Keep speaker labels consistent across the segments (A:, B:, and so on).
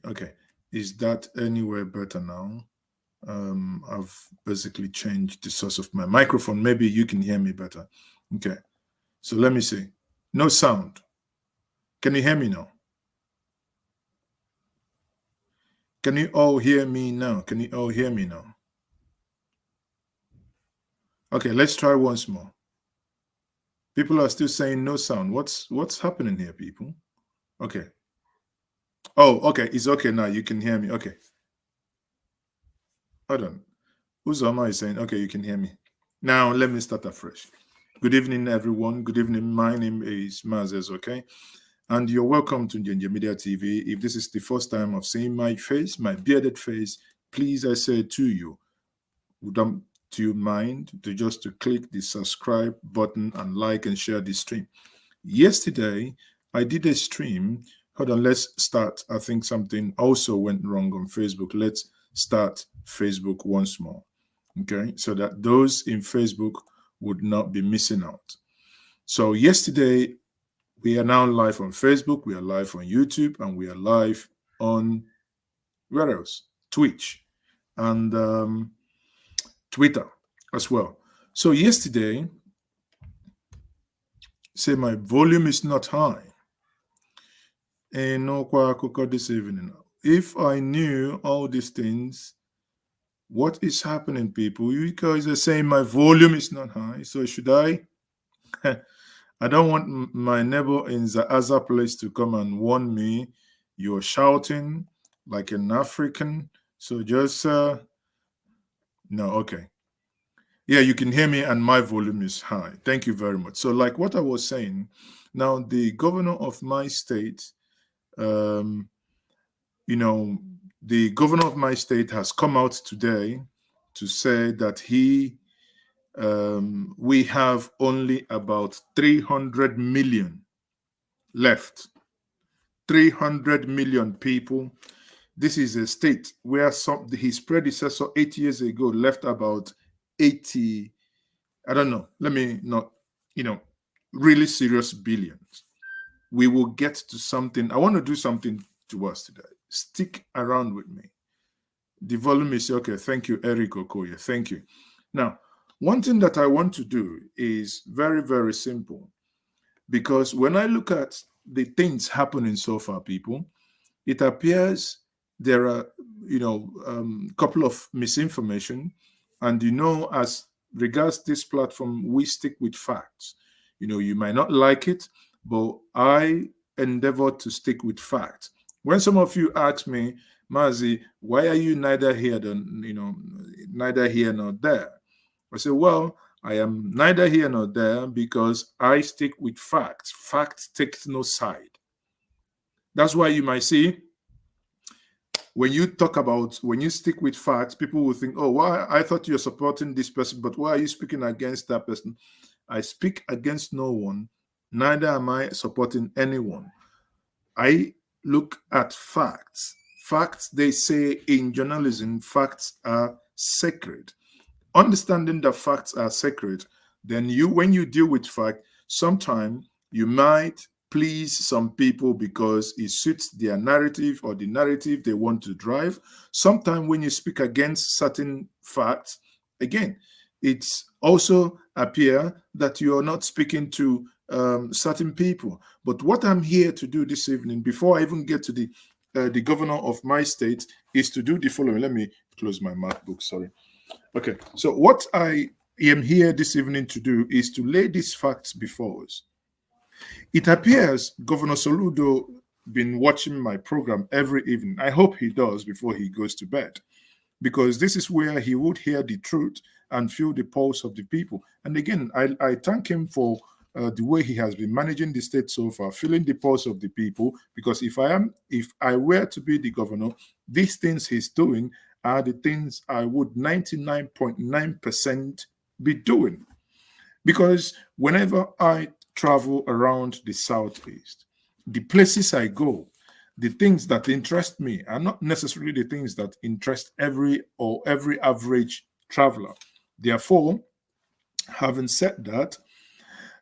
A: Okay. Is that anywhere better now? I've basically changed the source of my microphone. Maybe you can hear me better. Okay. So let me see. No sound. Can you hear me now? Can you all hear me now? Can you all hear me now? Okay, let's try once more. People are still saying no sound. What's happening here, people? Okay. Oh, okay. It's okay now. You can hear me. Okay. Hold on. Uzoma is saying, okay, you can hear me. Now let me start afresh. Good evening, everyone. Good evening. My name is Mazes, okay? And you're welcome to Njenje Media TV. If this is the first time of seeing my face, my bearded face, please, I say to you, do you mind to click the subscribe button and like and share this stream? Yesterday, I did a stream. Hold on, let's start. I think something also went wrong on Facebook. Let's start Facebook once more, okay? So that those in Facebook would not be missing out. So yesterday, we are now live on Facebook, we are live on YouTube, and we are live on, where else? Twitch and Twitter as well. So yesterday, say my volume is not high. And no kwa this evening. If I knew all these things, what is happening, people? You guys are saying my volume is not high. So should I? I don't want my neighbor in the other place to come and warn me. You're shouting like an African. So just, no, okay. Yeah, you can hear me and my volume is high. Thank you very much. So like what I was saying, now the governor of my state, um, the governor of my state has come out today to say that we have only about 300 million left. 300 million people. This is a state where his predecessor 8 years ago left about 80, I don't know, let me not, really serious billions. We will get to something. I want to do something to us today. Stick around with me. The volume is okay. Thank you, Eric Okoye. Thank you. Now, one thing that I want to do is very, very simple. Because when I look at the things happening so far, people, it appears there are, couple of misinformation. And, as regards this platform, we stick with facts. You might not like it, but I endeavor to stick with facts. When some of you ask me, Mazi, why are you neither here neither here nor there? I say, well, I am neither here nor there because I stick with facts. Facts takes no side. That's why you might see when you stick with facts, people will think, oh, why? I thought you're supporting this person, but why are you speaking against that person? I speak against no one, neither am I supporting anyone. I look at facts. Facts, they say in journalism, facts are sacred. Understanding that facts are sacred, then when you deal with fact, sometimes you might please some people because it suits their narrative or the narrative they want to drive. Sometimes when you speak against certain facts, again, it's also appear that you are not speaking to certain people. But what I'm here to do this evening, before I even get to the governor of my state, is to do the following. Let me close my MacBook, sorry. Okay, so what I am here this evening to do is to lay these facts before us. It appears Governor Soludo been watching my program every evening. I hope he does before he goes to bed, because this is where he would hear the truth and feel the pulse of the people. And again, I thank him for the way he has been managing the state so far, feeling the pulse of the people. Because if I were to be the governor, these things he's doing are the things I would 99.9% be doing. Because whenever I travel around the Southeast, the places I go, the things that interest me are not necessarily the things that interest every average traveler. Therefore, having said that,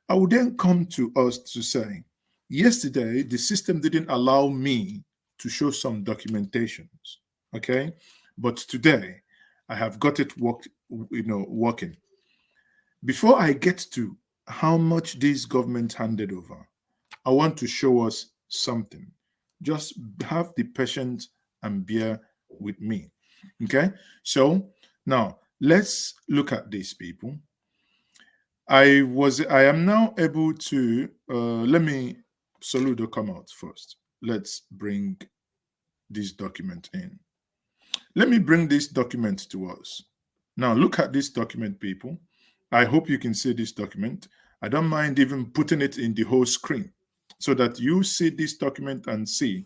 A: I would then come to us to say, yesterday, the system didn't allow me to show some documentations. Okay, but today I have got it working. Before I get to how much this government handed over, I want to show us something. Just have the patience and bear with me. Okay, so now let's look at this, people. I am now able to let me Soludo come out first. Let's bring this document in. Let me bring this document to us. Now look at this document, people. I hope you can see this document. I don't mind even putting it in the whole screen so that you see this document and see.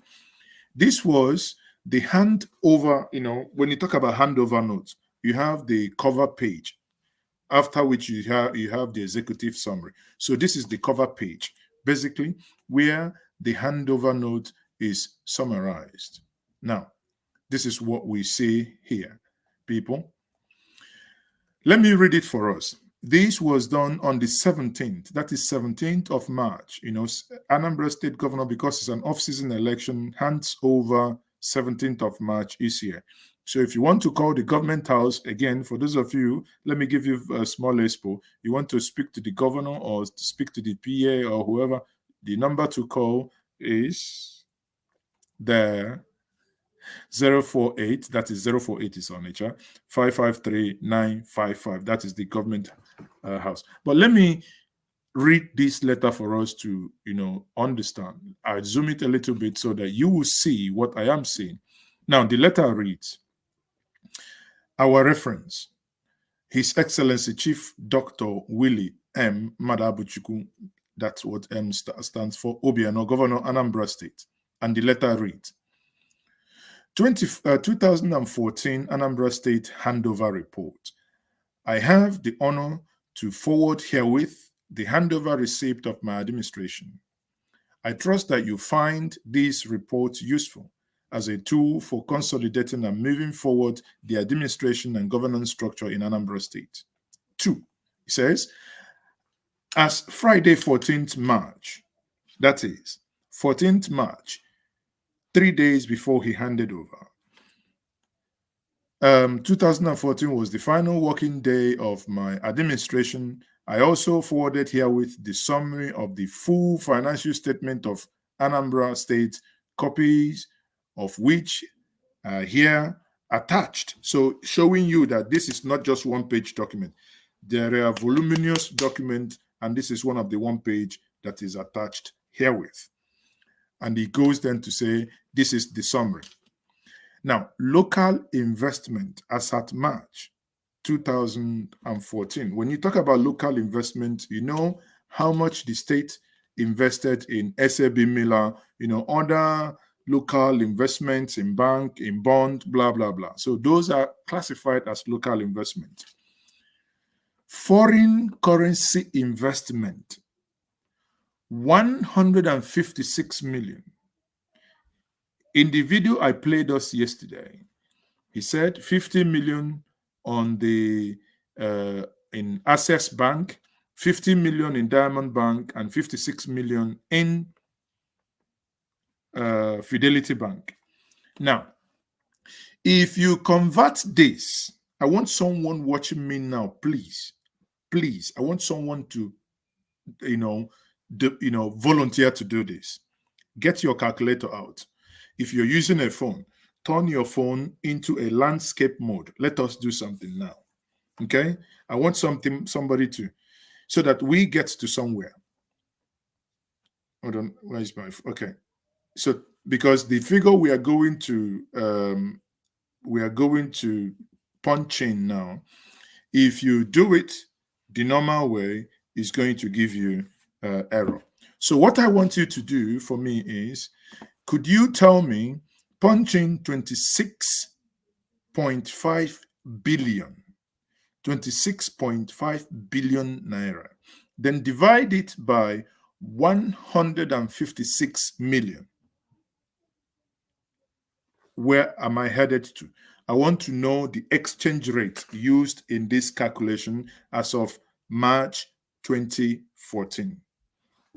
A: This was the handover, when you talk about handover notes, you have the cover page, after which you have the executive summary. So this is the cover page, basically, where the handover note is summarized. Now, this is what we see here, people. Let me read it for us. This was done on the 17th, that is 17th of March. Anambra State Governor, because it's an off-season election, hands over 17th of March each year. So if you want to call the government house, again, for those of you, let me give you a small expo. You want to speak to the governor or to speak to the PA or whoever, the number to call is there. 048, that is 048 is on HR, 553-955. That is the government house. But let me read this letter for us to, understand. I'll zoom it a little bit so that you will see what I am saying. Now, the letter reads, our reference, His Excellency Chief Dr. Willie M. Madabuchuku, that's what M stands for, Obiano, Governor Anambra State. And the letter reads, 2014 Anambra State Handover Report. I have the honor to forward herewith the handover receipt of my administration. I trust that you find this report useful as a tool for consolidating and moving forward the administration and governance structure in Anambra State. 2, it says, as Friday 14th March, that is 14th March, 3 days before he handed over. 2014 was the final working day of my administration. I also forwarded herewith the summary of the full financial statement of Anambra State, copies of which are here attached. So showing you that this is not just one-page document. There are voluminous documents, and this is one of the one page that is attached herewith. And he goes then to say, this is the summary. Now, local investment as at March 2014. When you talk about local investment, you know how much the state invested in SAB Miller, other local investments in bank, in bond, blah, blah, blah. So those are classified as local investment. Foreign currency investment, 156 million. In the video I played us yesterday, he said 50 million on the in Access Bank, 50 million in Diamond Bank, and 56 million in Fidelity Bank. Now, if you convert this, I want someone watching me now, please, I want someone to, volunteer to do this. Get your calculator out. If you're using a phone, turn your phone into a landscape mode. Let us do something now. Okay? I want somebody to, so that we get to somewhere. Hold on, where is my, okay. So, because the figure we are going to punch in now, if you do it the normal way, it's going to give you error. So what I want you to do for me is, could you tell me, punch in 26.5 billion, 26.5 billion naira, then divide it by 156 million. Where am I headed to? I want to know the exchange rate used in this calculation as of March 2014.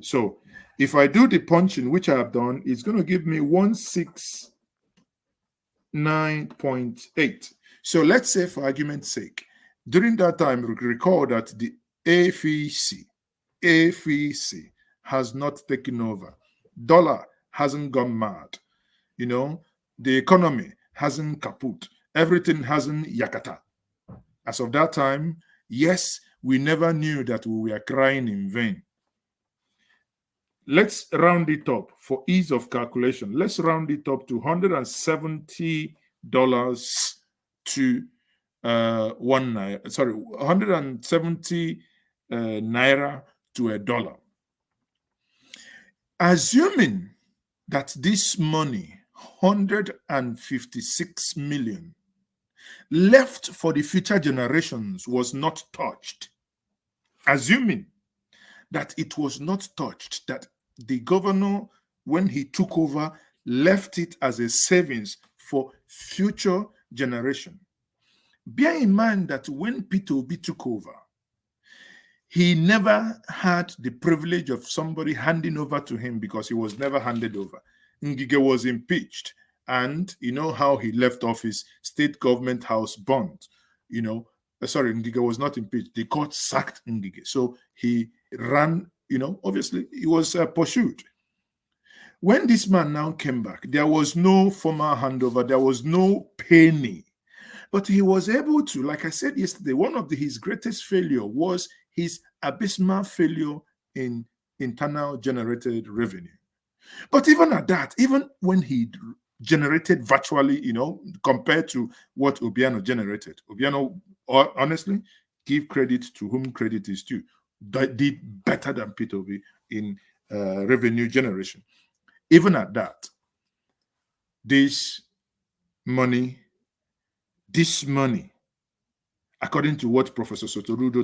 A: So If I do the punching, which I have done, it's going to give me 169.8. So let's say, for argument's sake, during that time, recall that the AFEC has not taken over. Dollar hasn't gone mad. You know, the economy hasn't kaput. Everything hasn't yakata. As of that time, yes, we never knew that we were crying in vain. Let's round it up for ease of calculation. Let's round it up to $170 to 170 naira to a dollar. Assuming that this money, 156 million, left for the future generations was not touched. Assuming that it was not touched, that the governor, when he took over, left it as a savings for future generation. Bear in mind that when Peter Obi took over, he never had the privilege of somebody handing over to him because he was never handed over. Ngige was impeached, and you know how he left office, state government house bond. Ngige was not impeached. The court sacked Ngige. So he ran, obviously he was pursued. When this man now came back, there was no formal handover, there was no penny. But he was able to, like I said yesterday, one of his greatest failure was his abysmal failure in internal generated revenue. But even at that, even when he generated virtually, compared to what Obiano generated, Obiano, honestly, give credit to whom credit is due, did better than Peter Obi in revenue generation. Even at that, this money, according to what Professor Soludo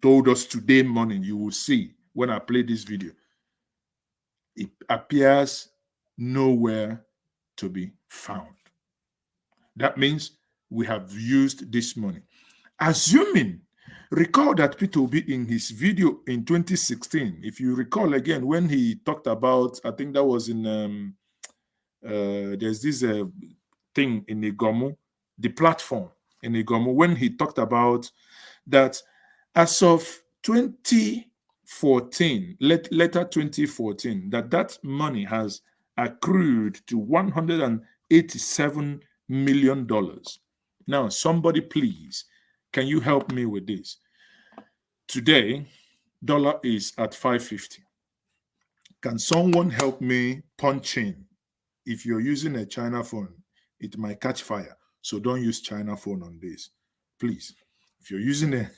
A: told us today morning, you will see when I play this video, it appears nowhere to be found. That means we have used this money. Recall that Peter Obi in his video in 2016, if you recall again, when he talked about, I think that was in, there's this thing in Igomu, the platform in Igomu, when he talked about that as of 2014, later 2014, that money has accrued to $187 million. Now, somebody please, can you help me with this? Today, dollar is at 550. Can someone help me punch in? If you're using a China phone, it might catch fire. So don't use China phone on this, please. If you're using a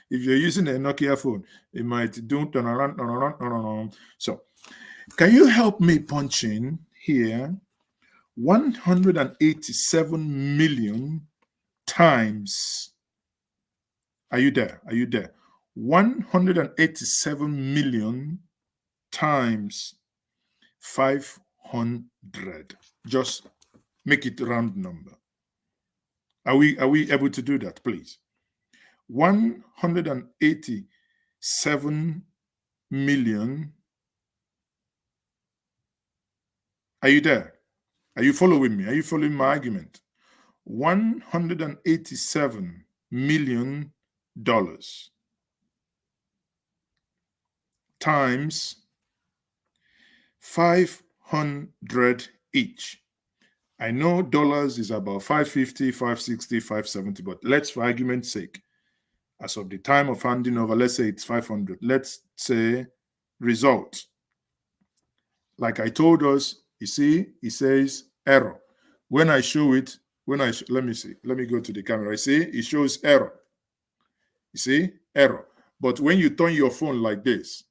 A: Nokia phone, it might do turn around. So, can you help me punch in here? 187 million times. Are you there? 187 million times 500. Just make it a round number. Are we able to do that, please? 187 million. Are you there? Are you following me? Are you following my argument? $187 million times 500 each. I know dollars is about 550, 560, 570, but let's, for argument's sake, as of the time of handing over, let's say it's 500. Let's say result. Like I told us, you see, it says error. When I show it, let me see. Let me go to the camera. I see it shows error. You see, error. But when you turn your phone like this,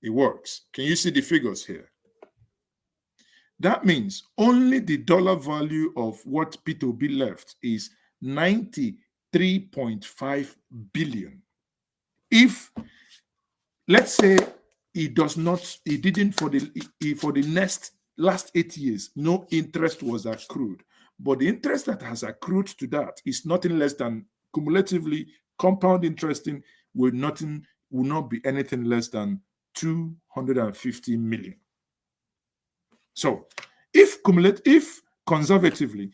A: it works. Can you see the figures here? That means only the dollar value of what Peter Obi left is 93.5 billion. If, let's say, he didn't for the last 8 years, no interest was accrued. But the interest that has accrued to that is nothing less than, cumulatively, compound interest will not be anything less than 250 million. So if conservatively,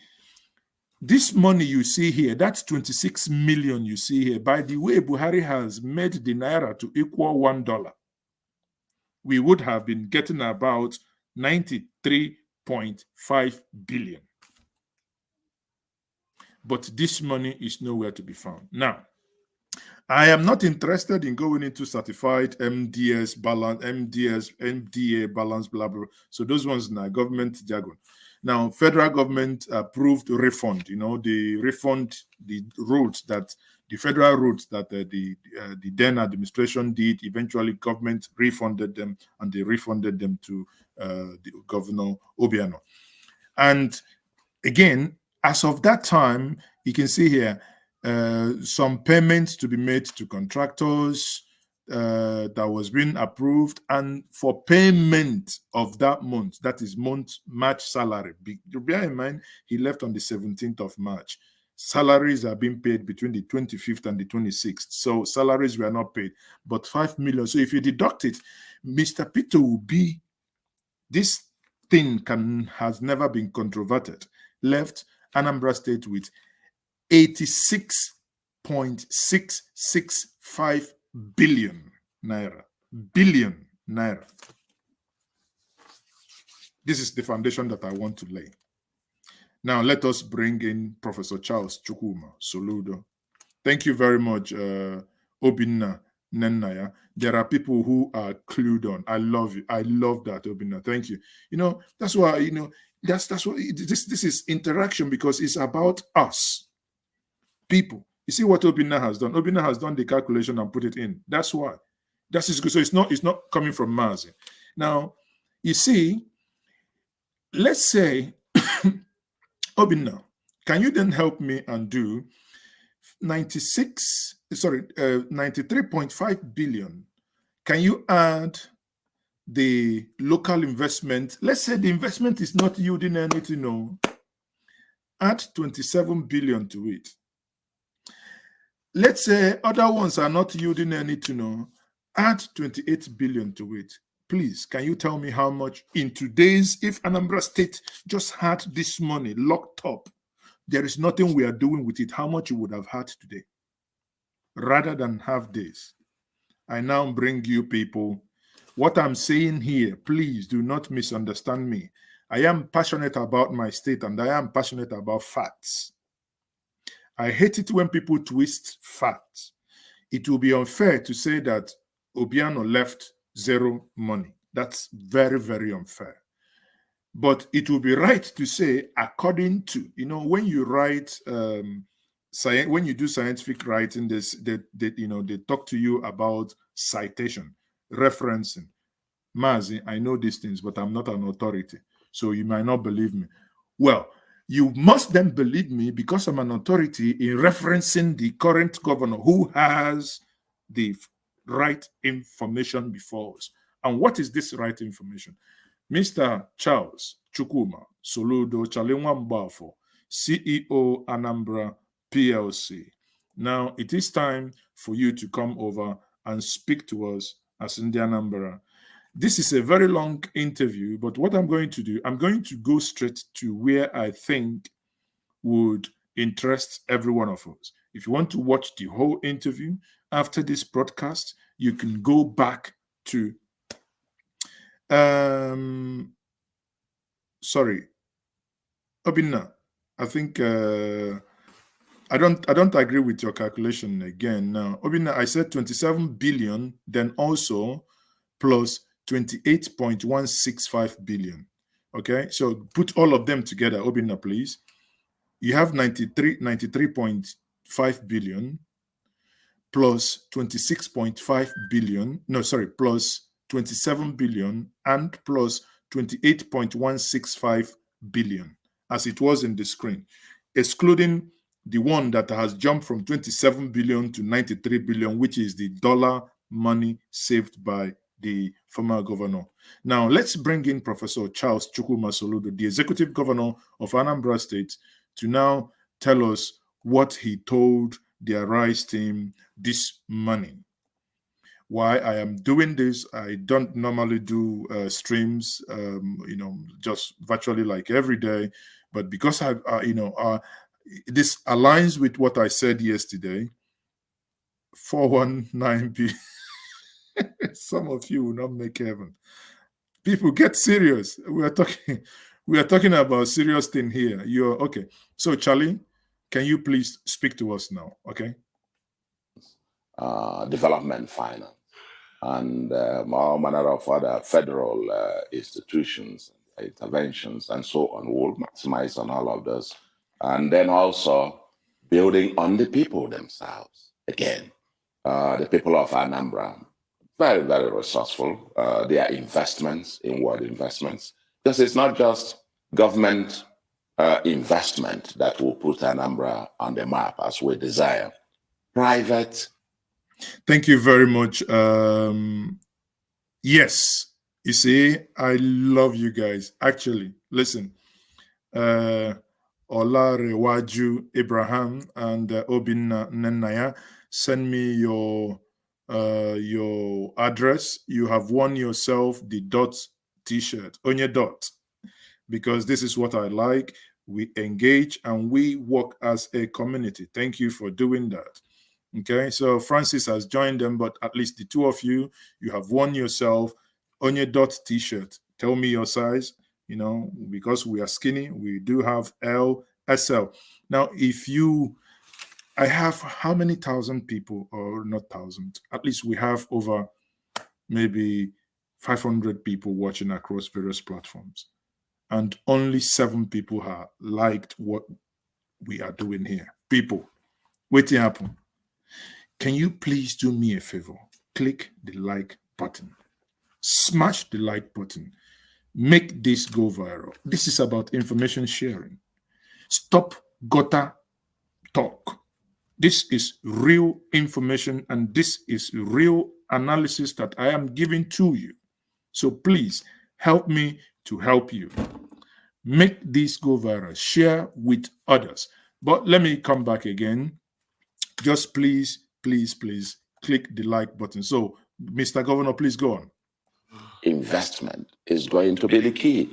A: this money you see here, that's 26 million you see here. By the way, Buhari has made the naira to equal $1. We would have been getting about 93.5 billion. But this money is nowhere to be found. Now, I am not interested in going into certified MDS balance, MDA balance, blah, blah. So those ones now, government jargon. Now, federal government approved refund, the refund, the roads that, the federal roads that the then administration did, eventually government refunded them, and they refunded them to the Governor Obiano. And again, as of that time, you can see here, some payments to be made to contractors that was being approved, and for payment of that month, that is March salary. Bear in mind, he left on the 17th of March. Salaries are being paid between the 25th and the 26th. So salaries were not paid, but 5 million. So if you deduct it, Mr. Peter will be, this thing has never been controverted, left Anambra State with 86.665 billion naira. Billion naira. This is the foundation that I want to lay. Now let us bring in Professor Charles Chukwuma Soludo. Thank you very much, Obinna Nennaya. There are people who are clued on. I love you. I love that, Obinna. Thank you. That's why, that's what this is interaction, because it's about us. People. You see what Obinna has done? Obinna has done the calculation and put it in. That's why. That's good. So it's not coming from Mars. Now, you see, let's say, Obinna, can you then help me and do 93.5 billion? Can you add the local investment? Let's say the investment is not yielding anything, no. Add 27 billion to it. Let's say other ones are not yielding anything, no. Add 28 billion to it. Please, can you tell me how much in today's, if Anambra State just had this money locked up, there is nothing we are doing with it, how much you would have had today? Rather than have this, I now bring you people. What I'm saying here, please do not misunderstand me. I am passionate about my state, and I am passionate about facts. I hate it when people twist facts. It will be unfair to say that Obiano left zero money. That's very, very unfair. But it will be right to say, according to, when you write, when you do scientific writing, they talk to you about citation, referencing. Mazi, I know these things, but I'm not an authority, so you might not believe me. Well, you must then believe me because I'm an authority in referencing the current governor who has the right information before us. And what is this right information? Mr. Charles Chukwuma Soludo Chalenwambafo, CEO Anambra PLC. Now it is time for you to come over and speak to us as in the Anambra. This is a very long interview, but what I'm going to do, I'm going to go straight to where I think would interest every one of us. If you want to watch the whole interview after this broadcast, you can go back to sorry, Obinna, I think I don't agree with your calculation again. Now, Obinna, I said 27 billion, then also plus 28.165 billion. Okay, so put all of them together, Obinna, please. You have 93.5 billion plus 26.5 billion. No, sorry, plus 27 billion and plus 28.165 billion, as it was in the screen, excluding the one that has jumped from 27 billion to 93 billion, which is the dollar money saved by the former governor. Now, let's bring in Professor Charles Chukwuma Soludo, the executive governor of Anambra State, to now tell us what he told the Arise team this morning. why I am doing this. I don't normally do streams, just virtually like every day, but because this aligns with what I said yesterday. 419b. Some of you will not make heaven. People, get serious. We are talking about serious thing here. You're okay. So Charlie, can you please speak to us now? Okay.
B: Development finance and all manner of other federal institutions, interventions, and so on. We'll maximize on all of this. And then also building on the people themselves. Again, the people of Anambra, very, very resourceful. Their investments, inward investments, because it's not just government investment that will put Anambra on the map as we desire. Private.
A: Thank you very much. Yes, you see, I love you guys. Actually, listen, Olarewaju Abraham and Obinna Nenaya, send me your address. You have won yourself the dot t-shirt, Onye dot, because this is what I like. We engage and we work as a community. Thank you for doing that. Okay, so Francis has joined them, but at least the two of you, you have won yourself Onye dot t-shirt. Tell me your size, because we are skinny, we do have L, SL. Now, I have how many thousand people, or not thousand, at least we have over maybe 500 people watching across various platforms. And only 7 people have liked what we are doing here. People, wait till happen. Can you please do me a favor? Click the like button. Smash the like button. Make this go viral. This is about information sharing. Stop gutter talk. This is real information and this is real analysis that I am giving to you. So please help me to help you. Make this go viral. Share with others. But let me come back again. Just please click the like button. So, Mr. Governor, please go on.
B: Investment is going to be the key.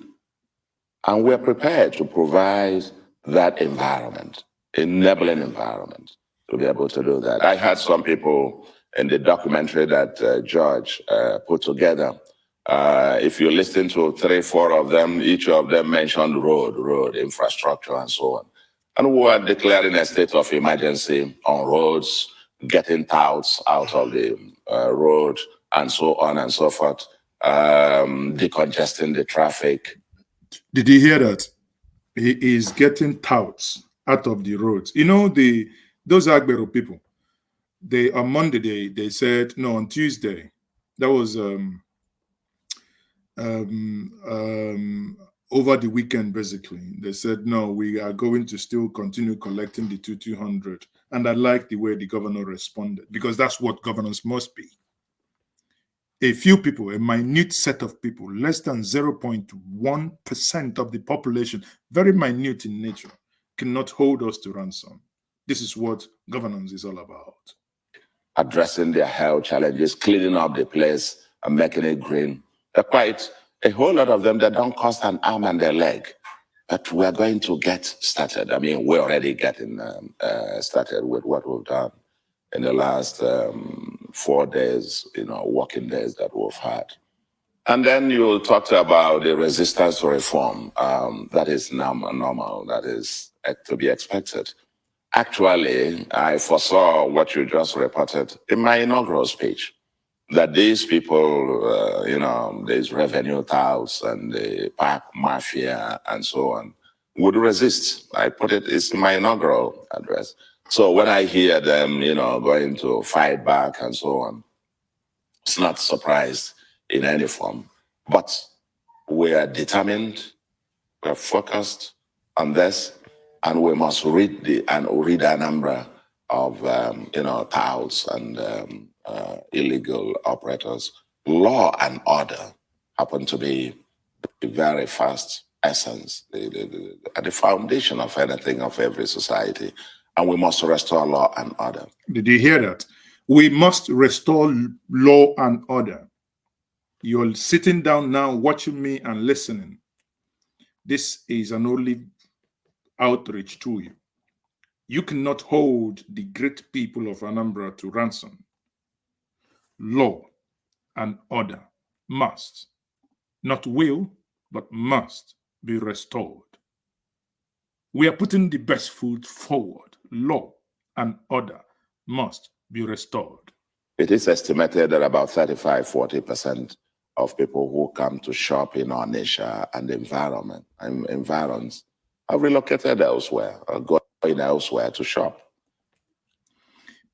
B: And we're prepared to provide that environment, enabling environment, to be able to do that. I heard some people in the documentary that George put together. If you listen to 3, 4 of them, each of them mentioned road infrastructure and so on. And we are declaring a state of emergency on roads, getting touts out of the road, and so on and so forth, decongesting the traffic.
A: Did you hear that? He is getting touts out of the roads. Those Agbero people, on Monday, they said, no, on Tuesday, that was over the weekend, basically. They said, no, we are going to still continue collecting the 200. And I like the way the governor responded, because that's what governance must be. A few people, a minute set of people, less than 0.1% of the population, very minute in nature, cannot hold us to ransom. This is what governance is all about.
B: Addressing their health challenges, cleaning up the place and making it green. There are quite a whole lot of them that don't cost an arm and a leg, but we're going to get started. I mean, we're already getting started with what we've done in the last 4 days, working days that we've had. And then you talked about the resistance to reform. That is normal, that is to be expected. Actually, I foresaw what you just reported in my inaugural speech, that these people, these revenue touts and the park mafia and so on, would resist. I put it's in my inaugural address. So when I hear them, going to fight back and so on, it's not surprised in any form. But we are determined, we are focused on this, and we must rid Anambra of, touts and illegal operators. Law and order happen to be the very first essence, the foundation of anything, of every society. And we must restore law and order.
A: Did you hear that? We must restore law and order. You're sitting down now watching me and listening. This is an only outreach to you. You cannot hold the great people of Anambra to ransom. Law and order must, not will, but must be restored. We are putting the best foot forward. Law and order must be restored.
B: It is estimated that about 35–40% of people who come to shop in Onitsha and environs have relocated elsewhere or going elsewhere to shop.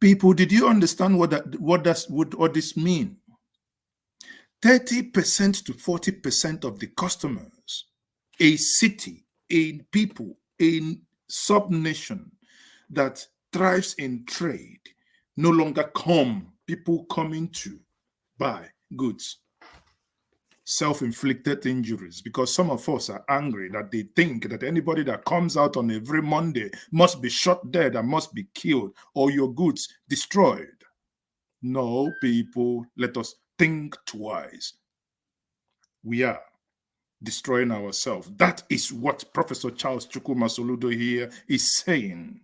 A: People, did you understand what this means? 30% to 40% of the customers, a city, a people, a sub-nation that thrives in trade, no longer people coming to buy goods. Self-inflicted injuries, because some of us are angry that they think that anybody that comes out on every Monday must be shot dead and must be killed or your goods destroyed. No, people, let us think twice. We are destroying ourselves. That is what Professor Charles Chukwuma Soludo here is saying,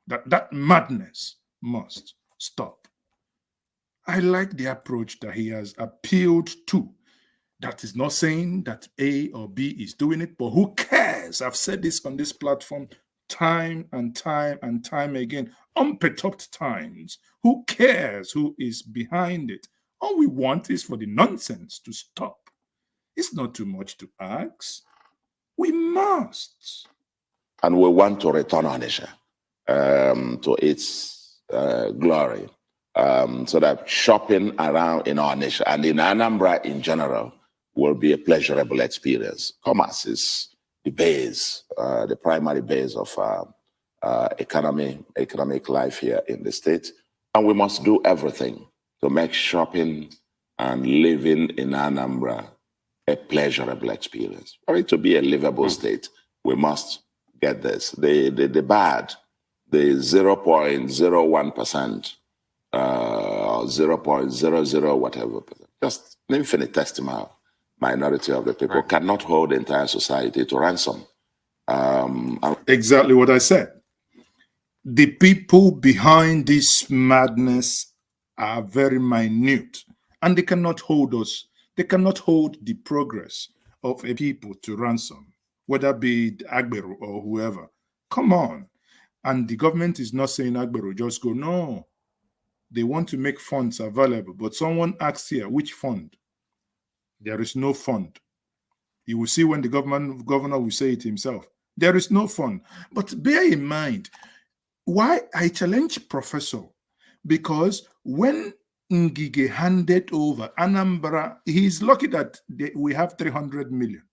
A: that madness must stop. I like the approach that he has appealed to. That is not saying that A or B is doing it, but who cares? I've said this on this platform time and time again, unperturbed times. Who cares who is behind it? All we want is for the nonsense to stop. It's not too much to ask. We must.
B: And we want to return Onitsha to its glory, so that shopping around in Onitsha and in Anambra in general will be a pleasurable experience. Commerce is the base, the primary base of economic life here in the state. And we must do everything to make shopping and living in Anambra a pleasurable experience. For it to be a livable state, we must get this. The bad, the 0.01%, 0.00 whatever, just an infinitesimal minority of the people cannot hold the entire society to ransom.
A: Exactly what I said. The people behind this madness are very minute, and they cannot hold us. They cannot hold the progress of a people to ransom, whether be Agberu or whoever. Come on. And the government is not saying Agberu, just go. No. They want to make funds available. But someone asks here, which fund? There is no fund. You will see when the governor will say it himself. There is no fund. But bear in mind, why I challenge Professor, because when Ngige handed over Anambra, he's lucky that we have 300 million.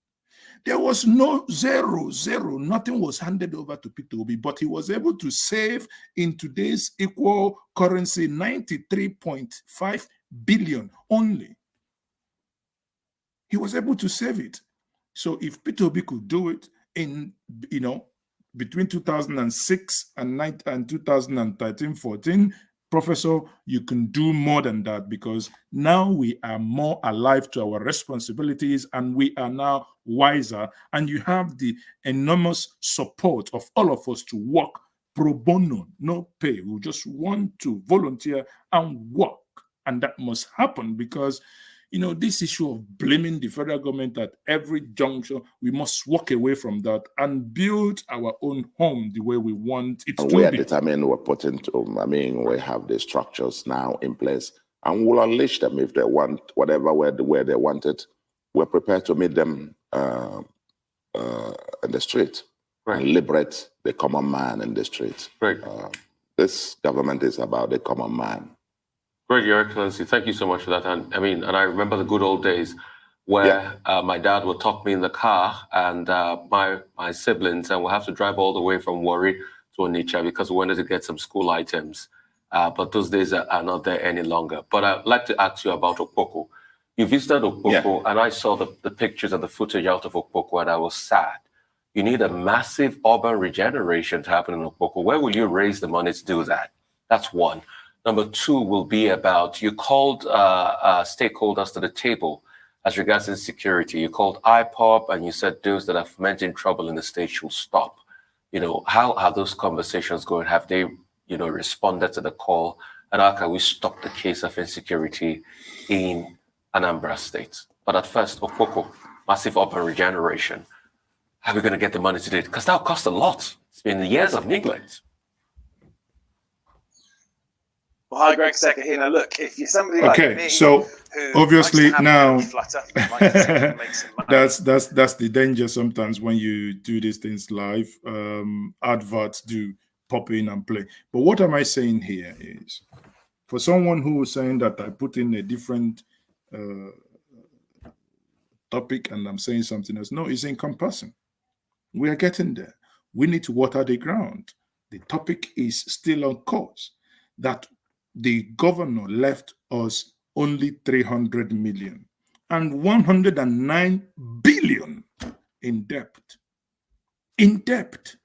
A: There was no zero, nothing was handed over to Peter Obi, but he was able to save in today's equal currency 93.5 billion only. He was able to save it. So if Peter Obi could do it in, between 2006 and 2013-14, Professor, you can do more than that, because now we are more alive to our responsibilities and we are now wiser, and you have the enormous support of all of us to work pro bono, no pay. We just want to volunteer and work, and that must happen because this issue of blaming the federal government at every juncture, we must walk away from that and build our own home the way we want it to be.
B: We are determined, we're putting we have the structures now in place, and we'll unleash them if they want whatever where they want it. We're prepared to meet them in the street and liberate the common man in the street. This government is about the common man.
C: Great, Your Excellency. Thank you so much for that. And I remember the good old days where my dad would talk me in the car and my siblings, and we'll have to drive all the way from Warri to Onitsha because we wanted to get some school items. But those days are not there any longer. But I'd like to ask you about Okpoko. You visited Okpoko, and I saw the pictures and the footage out of Okpoko, and I was sad. You need a massive urban regeneration to happen in Okpoko. Where will you raise the money to do that? That's one. Number two will be about, you called stakeholders to the table as regards insecurity. You called IPOP and you said those that are fomenting trouble in the state should stop. You know, how are those conversations going? Have they, you know, responded to the call? And how can we stop the case of insecurity in Anambra State? But at first, Okoko, massive urban regeneration. How are we going to get the money to do it? Because that will cost a lot. It's been years of neglect.
D: Well, hi, Greg Secker here. Now, look, if you're somebody like me,
A: so obviously now
D: flutter, make some money.
A: that's the danger sometimes when you do these things live. Adverts do pop in and play. But what am I saying here is, for someone who is saying that I put in a different topic and I'm saying something else, no, it's encompassing. We are getting there. We need to water the ground. The topic is still on course, that the governor left us only 300 million and 109 billion in debt. In debt.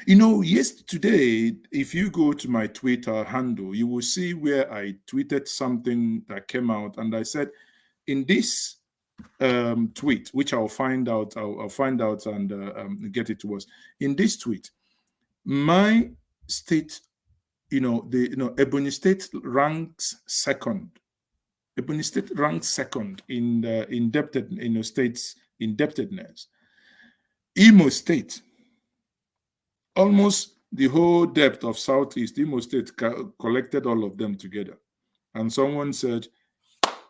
A: You know, yesterday, if you go to my Twitter handle, you will see where I tweeted something that came out, and I said, in this tweet, which I'll find out and get it to us. In this tweet, my state, Ebonyi State ranks second. Ebonyi State ranks second in the states indebtedness. Imo State, almost the whole depth of Southeast Imo State collected all of them together. And someone said,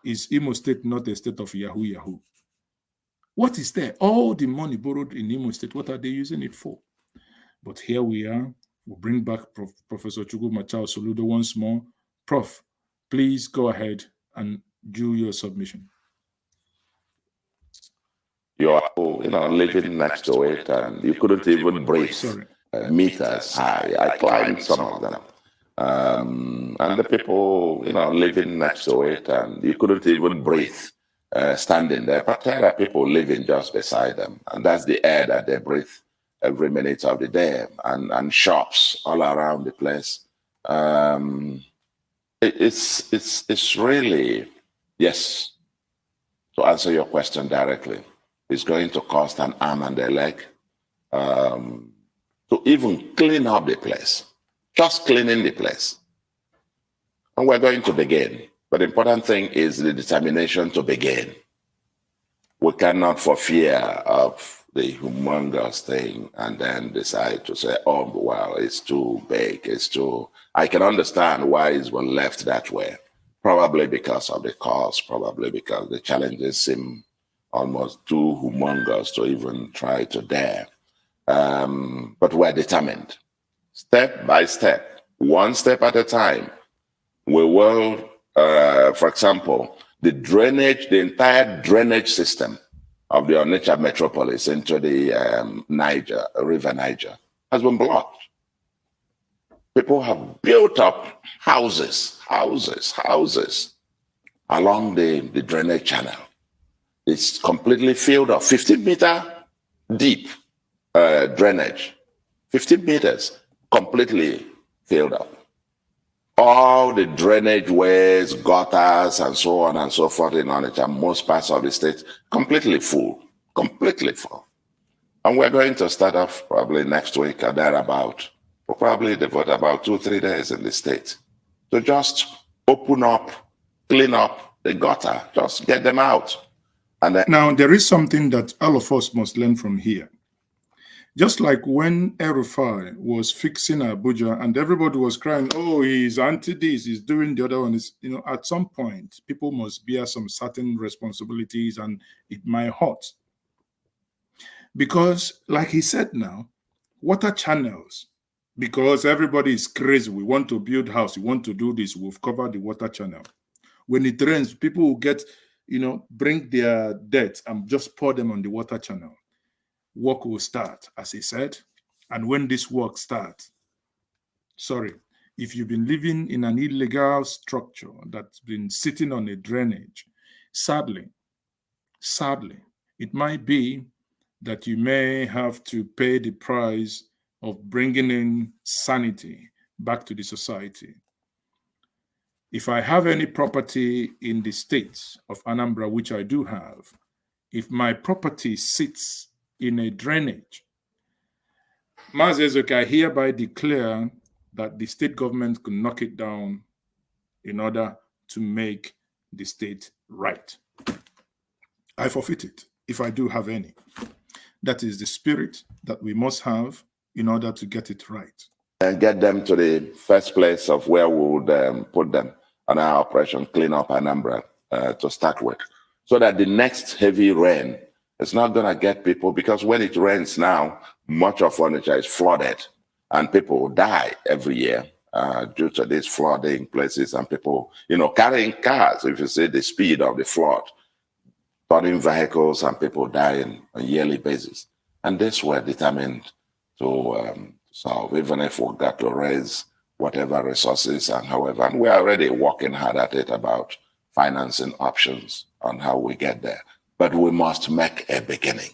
A: is Imo State not a state of Yahoo Yahoo? What is there? All the money borrowed in Imo State, what are they using it for? But here we are. We'll bring back Professor Chukwumachao Soludo once more. Prof, please go ahead and do your submission.
B: You are, living next to it, and you couldn't even breathe. Meters high. I climbed some of them. And the people, living next to it, and you couldn't even breathe standing there. But there are people living just beside them, and that's the air that they breathe every minute of the day, and shops all around the place. It's really, yes, to answer your question directly, it's going to cost an arm and a leg to even clean up the place. Just cleaning the place. And we're going to begin. But the important thing is the determination to begin. We cannot, for fear of the humongous thing, and then decide to say, oh, well, it's too big, it's too... I can understand why it's been left that way. Probably because of the cost, probably because the challenges seem almost too humongous to even try to dare. But we're determined. Step by step, one step at a time, we will, for example, the entire drainage system of the Onitsha metropolis into the River Niger has been blocked. People have built up houses along the drainage channel. It's completely filled up, 15-meter deep drainage, 15 meters. Completely filled up. All the drainage ways, gutters, and so on and so forth in Onitsha, most parts of the state, completely full. And we're going to start off probably next week or thereabout. We'll probably devote about 2-3 days in the state to just open up, clean up the gutter, just get them out. And then,
A: now, there is something that all of us must learn from here. Just like when El-Rufai was fixing Abuja and everybody was crying, oh, he's anti this, he's doing the other one. At some point, people must bear some certain responsibilities, and it might hurt. Because, like he said now, water channels, because everybody is crazy. We want to build house, we want to do this, we've covered the water channel. When it rains, people will get, bring their debts and just pour them on the water channel. Work will start, as he said. And when this work starts, if you've been living in an illegal structure that's been sitting on a drainage, sadly, it might be that you may have to pay the price of bringing in sanity back to the society. if I have any property in the state of Anambra, which I do have, if my property sits in a drainage, Mazezoka, I hereby declare that the state government could knock it down in order to make the state right. I forfeit it if I do have any. That is the spirit that we must have in order to get it right.
B: And get them to the first place of where we would put them on our operation, clean up Anambra to start with. So that the next heavy rain is not going to get people, because when it rains now, much of furniture is flooded and people die every year due to this flooding places, and people, carrying cars, if you see the speed of the flood, burning vehicles and people dying on a yearly basis. And this we're determined to solve, even if we got to raise whatever resources and however. And we're already working hard at it about financing options on how we get there. But we must make a beginning.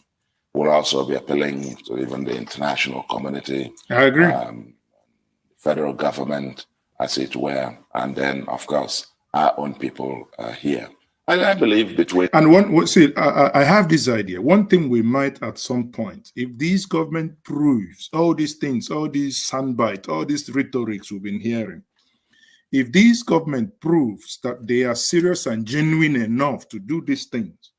B: We'll also be appealing to even the international community.
A: I agree.
B: Federal government, as it were, and then, of course, our own people here. And I believe between...
A: And I have this idea. One thing we might at some point, if this government proves all these things, all these soundbites, all these rhetorics we've been hearing, if this government proves that they are serious and genuine enough to do these things,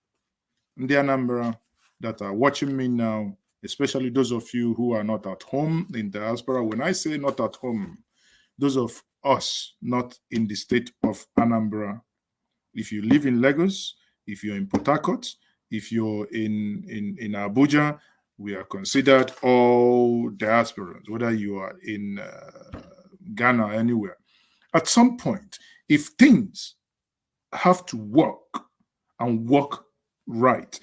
A: in the Anambra that are watching me now, especially those of you who are not at home in diaspora, when I say not at home, those of us not in the state of Anambra, if you live in Lagos, if you're in Port Harcourt, if you're in Abuja, we are considered all diasporans, whether you are in Ghana or anywhere. At some point, if things have to work and work right,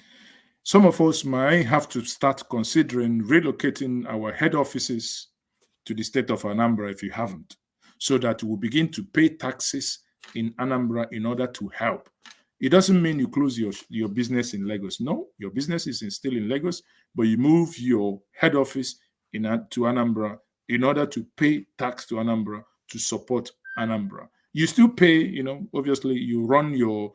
A: some of us might have to start considering relocating our head offices to the state of Anambra if you haven't, so that we'll begin to pay taxes in Anambra in order to help. It doesn't mean you close your business in Lagos. No, your business is still in Lagos, but you move your head office to Anambra in order to pay tax to Anambra to support Anambra. You still pay, obviously you run your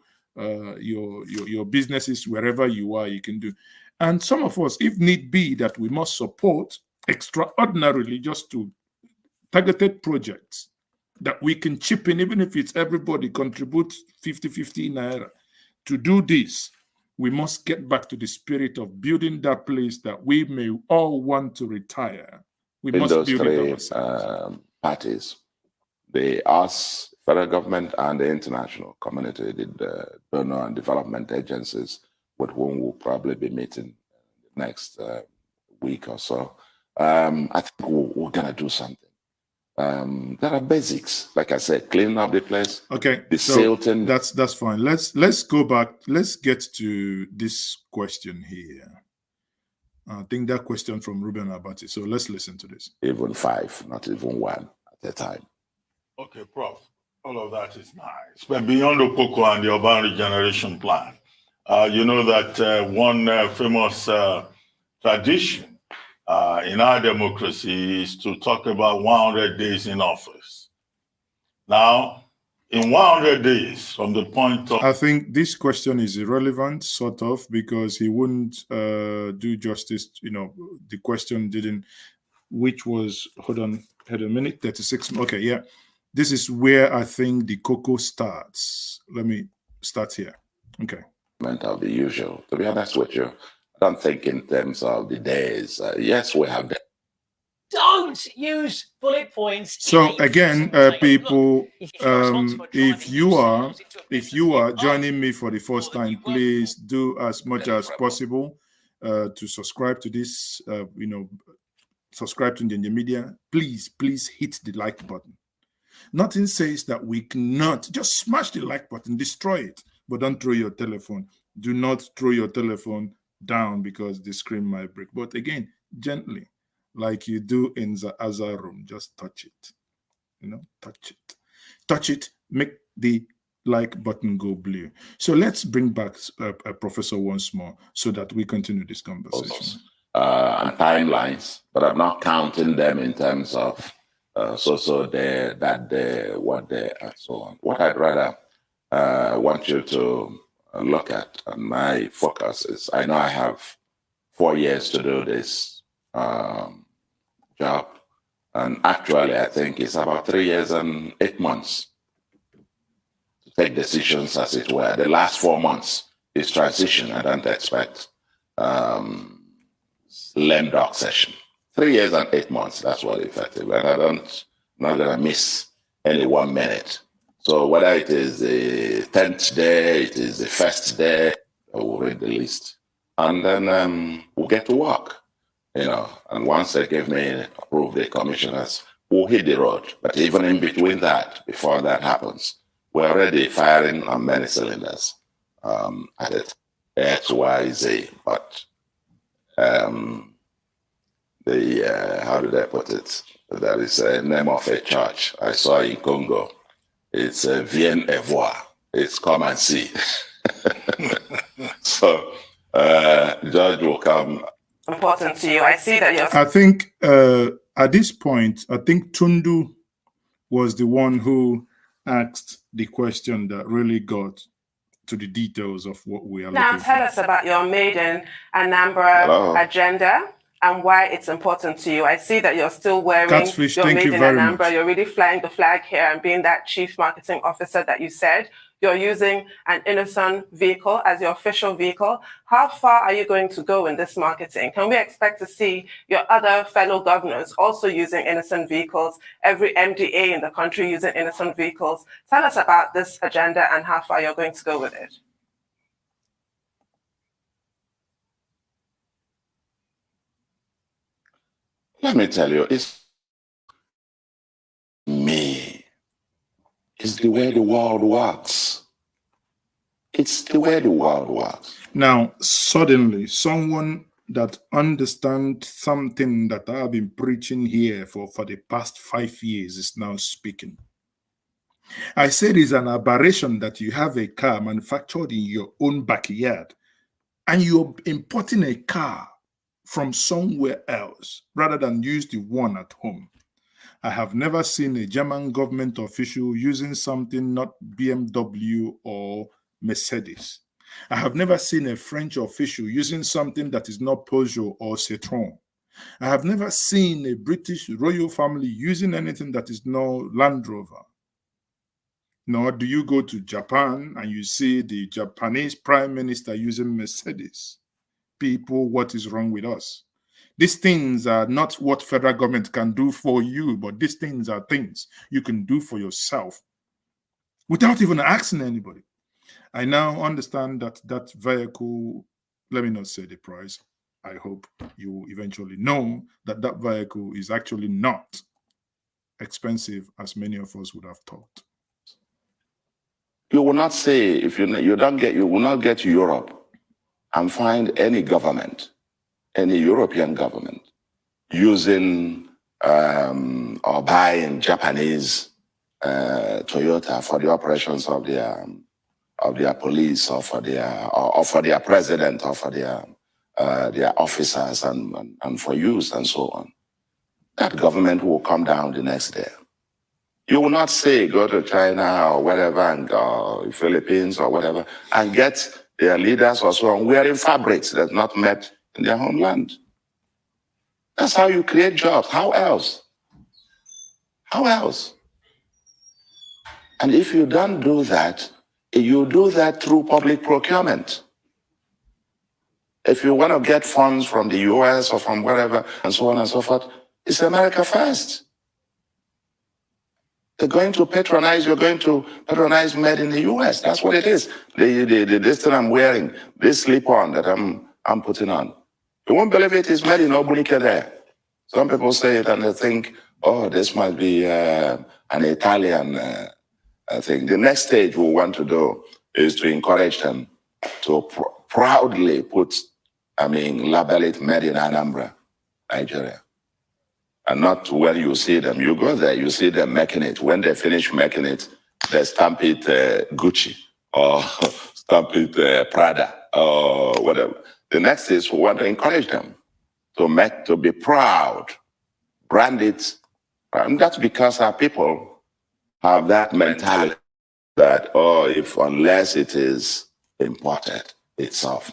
A: businesses wherever you are, you can do. And some of us, if need be, that we must support extraordinarily just to targeted projects that we can chip in, even if it's everybody contributes 50 naira. To do this, we must get back to the spirit of building that place that we may all want to retire. We must build it ourselves.
B: Parties, us, federal government, and the international community, the donor and development agencies, with whom we'll probably be meeting next week or so. I think we're going to do something. There are basics, like I said, cleaning up the place.
A: Okay,
B: the Silton.
A: That's fine. Let's go back. Let's get to this question here. I think that question from Ruben Abati. So let's listen to this.
B: Even 5, not even 1 at a time.
E: Okay, Prof. All of that is nice. But beyond Okoko and the urban regeneration plan, you know that one famous tradition in our democracy is to talk about 100 days in office. Now, in 100 days, from the point of...
A: I think this question is irrelevant, sort of, because he wouldn't do justice. The question didn't, which was, hold on a minute, 36. Okay, yeah. This is where I think the cocoa starts. Let me start here. Okay.
B: Of the usual. To be honest with you, I don't think in terms of the days. Yes, we have that.
F: Don't use bullet points.
A: So again, people, if you are joining me for the first time, please do as much as possible to subscribe to this. Subscribe to Njenje Media. Please hit the like button. Nothing says that we cannot. Just smash the like button, destroy it, but don't throw your telephone. Do not throw your telephone down because the screen might break. But again, gently, like you do in the other room, just touch it. Touch it, make the like button go blue. So let's bring back Professor once more so that we continue this conversation.
B: And timelines, but I'm not counting them in terms of so there, that there, what there, and so on. What I'd rather want you to look at, and my focus is, I know I have 4 years to do this job, and actually I think it's about 3 years and 8 months to take decisions, as it were. The last 4 months is transition. I don't expect lame duck session. 3 years and 8 months, that's what effective. And I'm not gonna miss any 1 minute. So whether it is the 10th day, it is the first day, we'll read the list. And then we'll get to work, and once they give me, approve the commissioners, we'll hit the road. But even in between that, before that happens, we're already firing on many cylinders at it, X, Y, Z. But how did I put it? There is a name of a church I saw in Congo. It's Viens et vois. It's come and see. So George will come.
G: Important to you. I see that you're.
A: I think at this point, I think Tundu was the one who asked the question that really got to the details of what we are
G: Now
A: looking
G: tell
A: for.
G: us about your maiden Anambra agenda and why it's important to you. I see that you're still wearing
A: Catfish,
G: your
A: thank you
G: maiden
A: very
G: Anambra.
A: much.
G: You're really flying the flag here and being that chief marketing officer that you said. You're using an Innocent vehicle as your official vehicle. How far are you going to go in this marketing? Can we expect to see your other fellow governors also using Innocent vehicles, every MDA in the country using Innocent vehicles? Tell us about this agenda and how far you're going to go with it.
B: Let me tell you, it's me. It's the way the world works. It's the way the world works.
A: Now, suddenly, someone that understands something that I've been preaching here for the past 5 years is now speaking. I said it's an aberration that you have a car manufactured in your own backyard and you're importing a car from somewhere else rather than use the one at home. I have never seen a German government official using something not BMW or Mercedes. I have never seen a French official using something that is not Peugeot or Citroën. I have never seen a British royal family using anything that is not Land Rover. Nor do you go to Japan and you see the Japanese prime minister using Mercedes. People, what is wrong with us? These things are not what federal government can do for you, but these things are things you can do for yourself without even asking anybody. I now understand that that vehicle, let me not say the price. I hope you eventually know that that vehicle is actually not expensive as many of us would have thought.
B: You will not say, if you will not get to Europe and find any government, any European government, using or buying Japanese Toyota for the operations of their police or for their president or for their officers and for use and so on. That government will come down the next day. You will not say go to China or whatever and go Philippines or whatever and get their leaders or so on wearing fabrics that's not made in their homeland. That's how you create jobs. How else? How else? And if you don't do that, you do that through public procurement. If you want to get funds from the US or from wherever and so on and so forth, it's America first. You're going to patronize made in the US. That's what it is. This thing I'm wearing, this slip-on that I'm putting on. You won't believe it is made in Obunika there. Some people say it and they think, oh, this must be an Italian thing. The next stage we want to do is to encourage them to proudly label it made in Anambra, Nigeria. And not when you see them. You go there, you see them making it. When they finish making it, they stamp it Gucci or stamp it Prada or whatever. The next is we want to encourage them to be proud, brand it And that's because our people have that mentality that, oh, if unless it is imported, it's of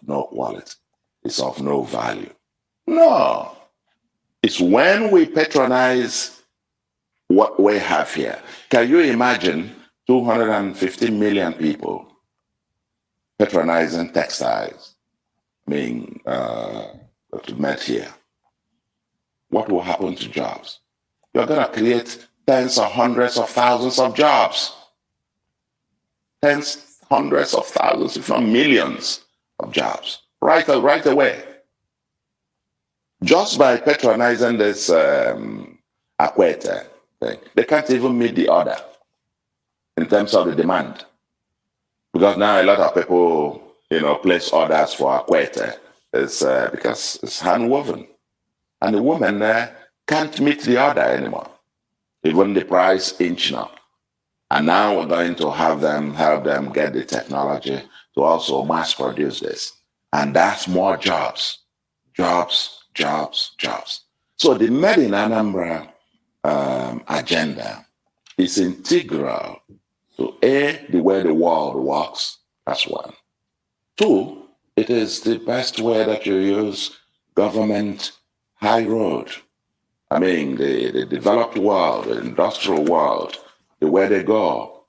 B: no quality, it's of no value. No. It's when we patronize what we have here. Can you imagine 250 million people patronizing textiles being met here? What will happen to jobs? You're going to create tens or hundreds of thousands of jobs. Tens, hundreds of thousands, if not millions of jobs, right away. Just by patronizing this Akwete thing, they can't even meet the order in terms of the demand. Because now a lot of people, place orders for Akwete. It's because it's hand woven. And the women can't meet the order anymore. Even the price inching up. And now we're going to help them get the technology to also mass produce this. And that's more jobs. Jobs, jobs, jobs. So the Made in Anambra agenda is integral to A, the way the world works. That's one. Two, it is the best way that you use government high road. I mean, the developed world, the industrial world, the way they go.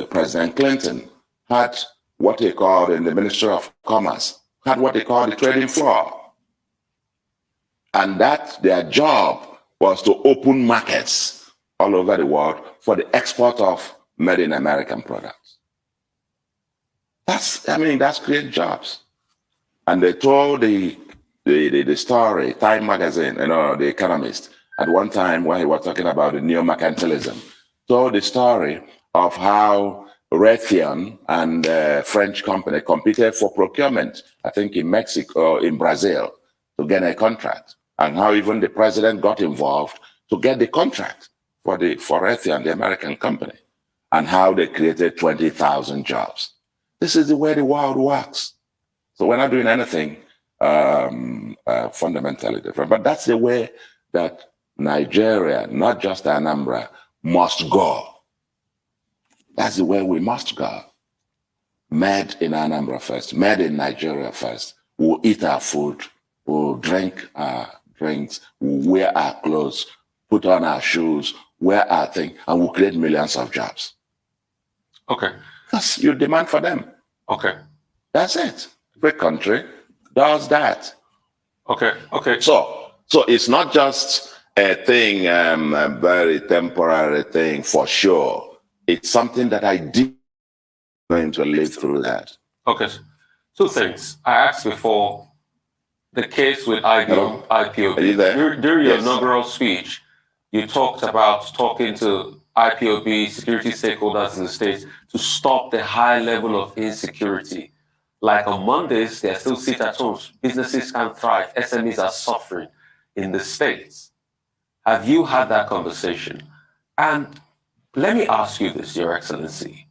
B: President Clinton had what he called in the Ministry of Commerce, had what they called the trading floor. And that their job was to open markets all over the world for the export of made in American products. That's creating jobs. And they told the story, Time magazine, The Economist, at one time when he was talking about the neo-mercantilism, told the story of how Raytheon and a French company competed for procurement, I think in Mexico, in Brazil, to get a contract, and how even the president got involved to get the contract for Raytheon, the American company, and how they created 20,000 jobs. This is the way the world works. So we're not doing anything fundamentally different, but that's the way that Nigeria, not just Anambra, must go. That's the way we must go. Made in Anambra first, made in Nigeria first. We'll eat our food, we'll drink our drinks, we'll wear our clothes, put on our shoes, wear our thing, and we'll create millions of jobs.
C: Okay.
B: That's your demand for them.
C: Okay.
B: That's it. Every country does that.
C: Okay. Okay.
B: So it's not just a thing, a very temporary thing for sure. It's something that I did going to live through that.
C: Okay. Two things. I asked before the case with IPOB.
B: Are you there?
C: During your
B: Yes.
C: inaugural speech, you talked about talking to IPOB security stakeholders in the States to stop the high level of insecurity. Like on Mondays, they're still sit at homes. Businesses can't thrive. SMEs are suffering in the States. Have you had that conversation? And let me ask you this, Your Excellency.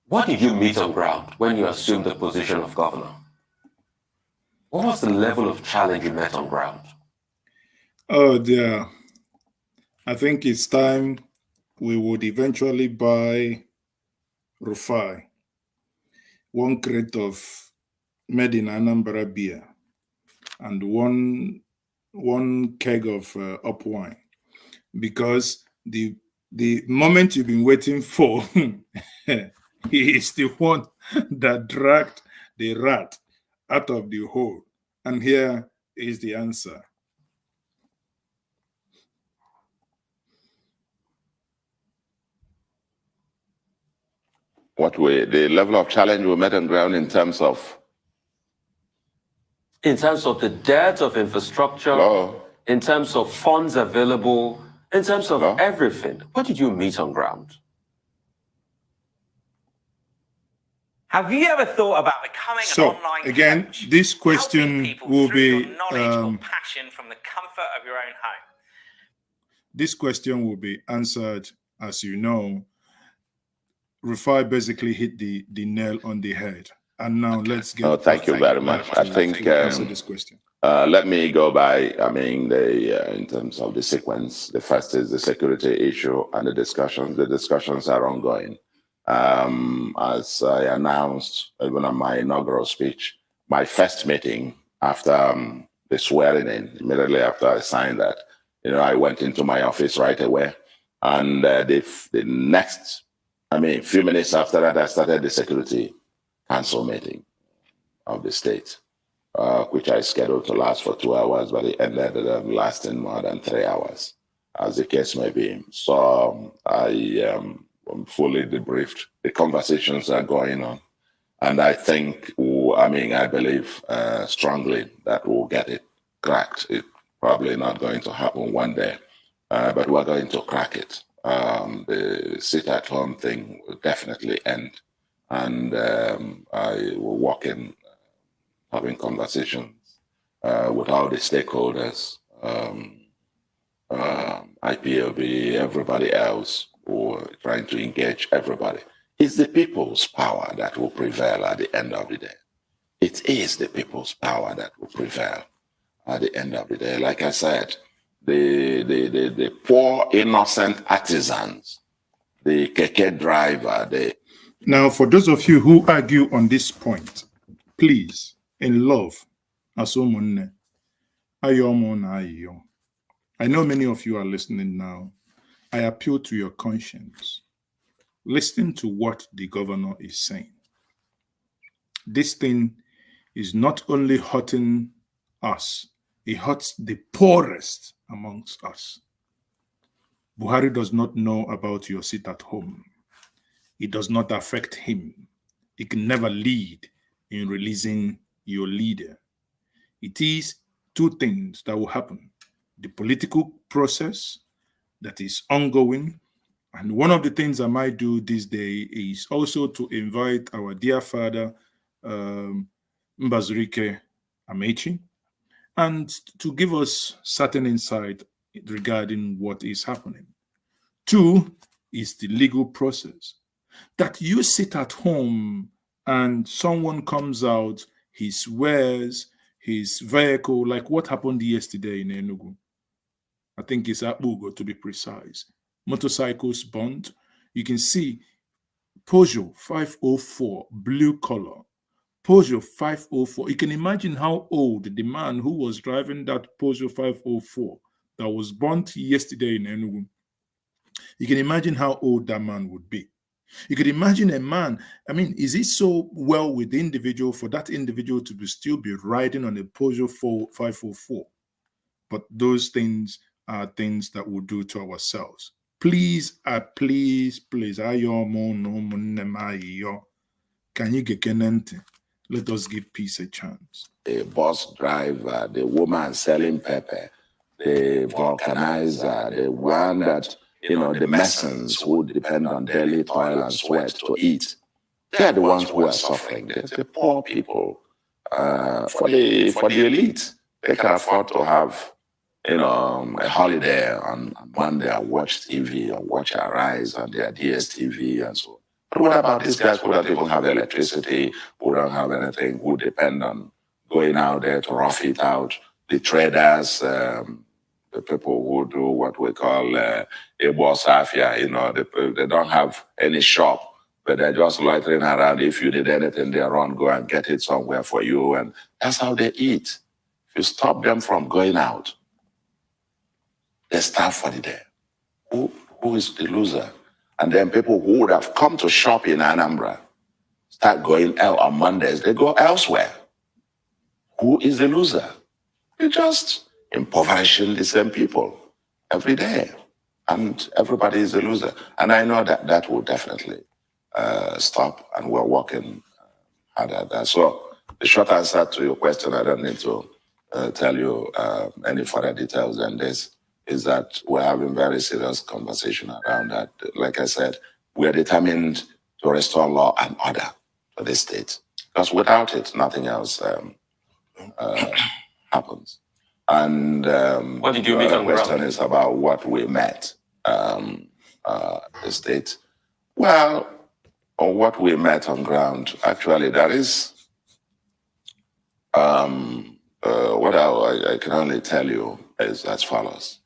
C: What did you meet on ground when you assumed the position of governor? What was the level of challenge you met on ground?
A: Oh, dear. I think it's time we would eventually buy Rufai, 1 crate of Made in Anambra beer, and one keg of up wine, because the moment you've been waiting for, he is the one that dragged the rat out of the hole, and here is the answer.
B: The level of challenge we met on ground in terms of?
C: In terms of the debt of infrastructure,
B: Hello?
C: in terms of funds available, in terms of
B: Hello?
C: everything. What did you meet on ground?
H: Have you ever thought about becoming an online
A: again,
H: coach?
A: this question
H: Helping people
A: will
H: through
A: be
H: your knowledge or passion from the comfort of your own home.
A: this question will be answered, as you know. Rufai basically hit the nail on the head. And now let's get.
B: Oh, thank you very much. I think
A: answer this question.
B: let me go by. I mean, in terms of the sequence, the first is the security issue and the discussions. The discussions are ongoing. As I announced even on my inaugural speech, my first meeting after the swearing in, immediately after I signed that, I went into my office right away, and the next, few minutes after that, I started the security council meeting of the state, which I scheduled to last for 2 hours, but it ended up lasting more than 3 hours, as the case may be. So I fully debriefed. The conversations are going on, and I think, I believe strongly that we'll get it cracked. It's probably not going to happen one day, but we're going to crack it. The sit-at-home thing will definitely end. And I will walk in having conversations with all the stakeholders, IPOB, everybody else, who are trying to engage everybody. It's the people's power that will prevail at the end of the day. It is the people's power that will prevail at the end of the day. Like I said, the poor, innocent artisans, the keke driver,
A: Now, for those of you who argue on this point, please, in love, I know many of you are listening now. I appeal to your conscience. Listen to what the governor is saying. This thing is not only hurting us, it hurts the poorest amongst us. Buhari does not know about your sit at home. It does not affect him. He can never lead in releasing your leader. It is two things that will happen. The political process that is ongoing. And one of the things I might do this day is also to invite our dear father, Mbazurike Amechi, and to give us certain insight regarding what is happening. Two is the legal process. That you sit at home and someone comes out, he swears his vehicle, like what happened yesterday in Enugu. I think it's Abugo to be precise. Motorcycles burnt. You can see Peugeot 504, blue color. Peugeot 504. You can imagine how old the man who was driving that Peugeot 504 that was burnt yesterday in Enugu. You can imagine how old that man would be. You could imagine a man, is it so well with the individual for that individual to still be riding on a Peugeot 504? But those things are things that we'll do to ourselves. Please, please, can you get kenente? Let us give peace a chance.
B: The bus driver, the woman selling pepper, the vulcanizer, the one that, the masons who depend on daily toil and sweat to eat. They're the ones who are suffering. They're the poor people. For the elite, they can afford to have, a holiday on Monday and watch TV or watch Arise on their DSTV and so on. But what about these guys who don't even have electricity, who don't have anything, who depend on going out there to rough it out? The traders, the people who do what we call Ebo Safia, they don't have any shop, but they're just loitering around. If you need anything, they run, go and get it somewhere for you. And that's how they eat. If you stop them from going out, they starve for the day. Who is the loser? And then people who would have come to shop in Anambra start going out on Mondays, they go elsewhere. Who is the loser? You're just impoverishing the same people every day. And everybody is a loser. And I know that will definitely stop, and we're working hard at that. So the short answer to your question, I don't need to tell you any further details than this, is that we're having very serious conversation around that. Like I said, we're determined to restore law and order to this state. Because without it, nothing else happens. And
C: what did you meet on
B: the question
C: ground?
B: is about what we met the state. Well, on what we met on ground, actually, there is what I can only tell you is as follows.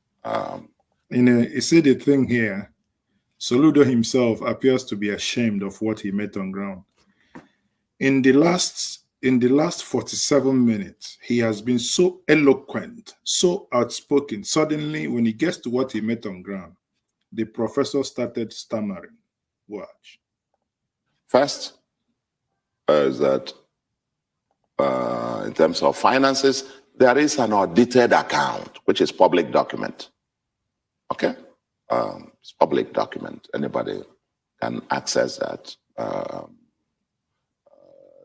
A: You see the thing here, Soludo himself appears to be ashamed of what he met on ground. In the last 47 minutes, he has been so eloquent, so outspoken. Suddenly, when he gets to what he met on ground, the professor started stammering. Watch.
B: First, is that in terms of finances, there is an audited account, which is public document. Okay? It's public document. Anybody can access that.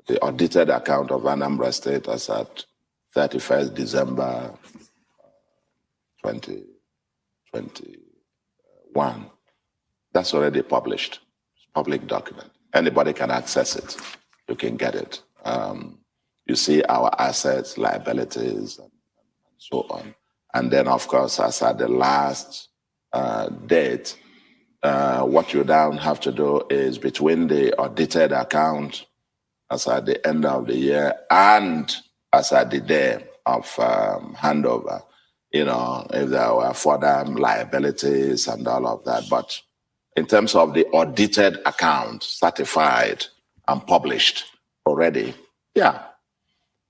B: The audited account of Anambra State as at 31st December 2021. That's already published. It's public document. Anybody can access it. You can get it. You see our assets, liabilities, and so on. And then, of course, as at the last date, what you now have to do is between the audited account as at the end of the year and as at the day of handover, you know, if there were further liabilities and all of that. But in terms of the audited account, certified and published already, yeah,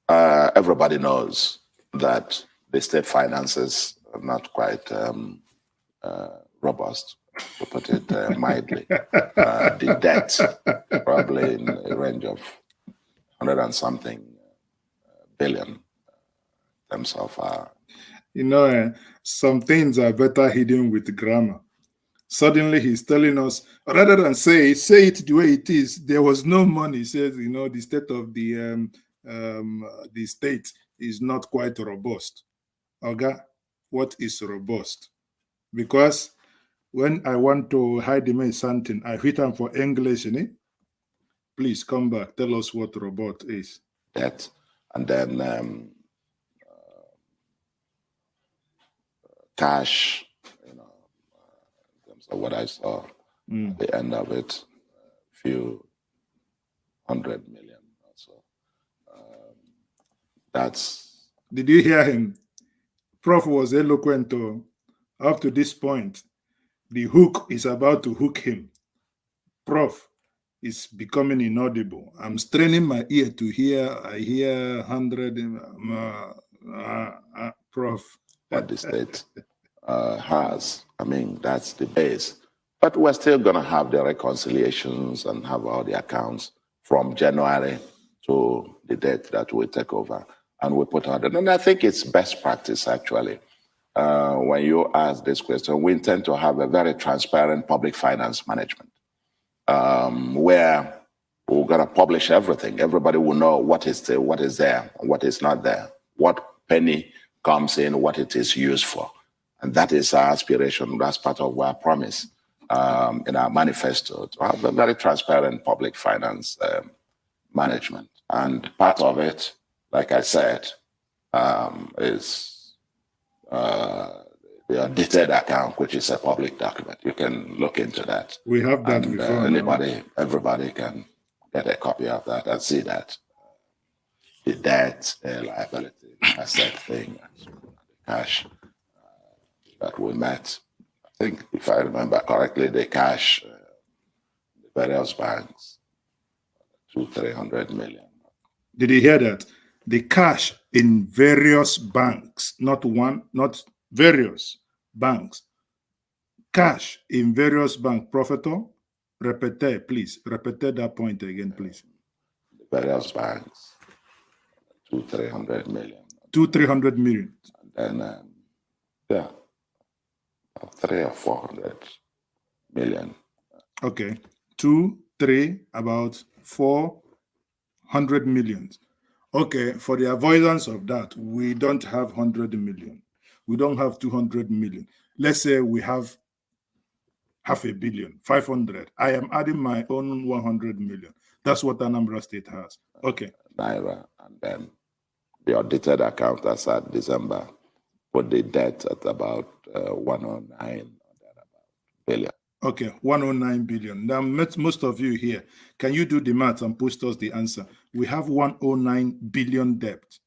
B: everybody knows that the state finances are not quite robust, to put it mildly. The debt probably in a range of 100 and something billion in terms of
A: some things are better hidden with grammar. Suddenly he's telling us, rather than say it the way it is, there was no money. He says, the state of the state is not quite robust. Okay, what is robust? Because when I want to hide him something, I hit him for English, Please come back. Tell us what robot is.
B: Debt, and then cash, in terms of what I saw at the end of it, a few 100 million or so. That's.
A: Did you hear him? Prof was eloquent up to this point. The hook is about to hook him. Prof is becoming inaudible. I'm straining my ear to hear. I hear 100. Prof.
B: What the state has. I mean, that's the base. But we're still going to have the reconciliations and have all the accounts from January to the date that we take over. And we put out, and I think it's best practice, actually. When you ask this question, we intend to have a very transparent public finance management where we're going to publish everything. Everybody will know what is there, what is not there, what penny comes in, what it is used for. And that is our aspiration. That's part of our promise in our manifesto, to have a very transparent public finance management. And part of it, like I said, is the audited account, which is a public document. You can look into that.
A: We have that before.
B: Everybody can get a copy of that and see that. The debt, the liability, asset thing, and so on, the cash that we met. I think, if I remember correctly, the cash, the various banks, 200-300 million.
A: Did you hear that? The cash in various banks, not one, not various banks. Cash in various banks. Professor, repeat, please. Repeat that point again, please.
B: The various banks, 200-300 million.
A: 200-300 million.
B: And then, yeah, 300 or 400 million.
A: Okay. 2-3, about 400 million. Okay, for the avoidance of that, we don't have 100 million. We don't have 200 million. Let's say we have 500 million, 500. I am adding my own 100 million. That's what Anambra State has. Okay.
B: Naira, and then the audited account as at December put the debt at about 109 billion.
A: Okay, 109 billion. Now, most of you here, can you do the math and post us the answer? We have 109 billion debt.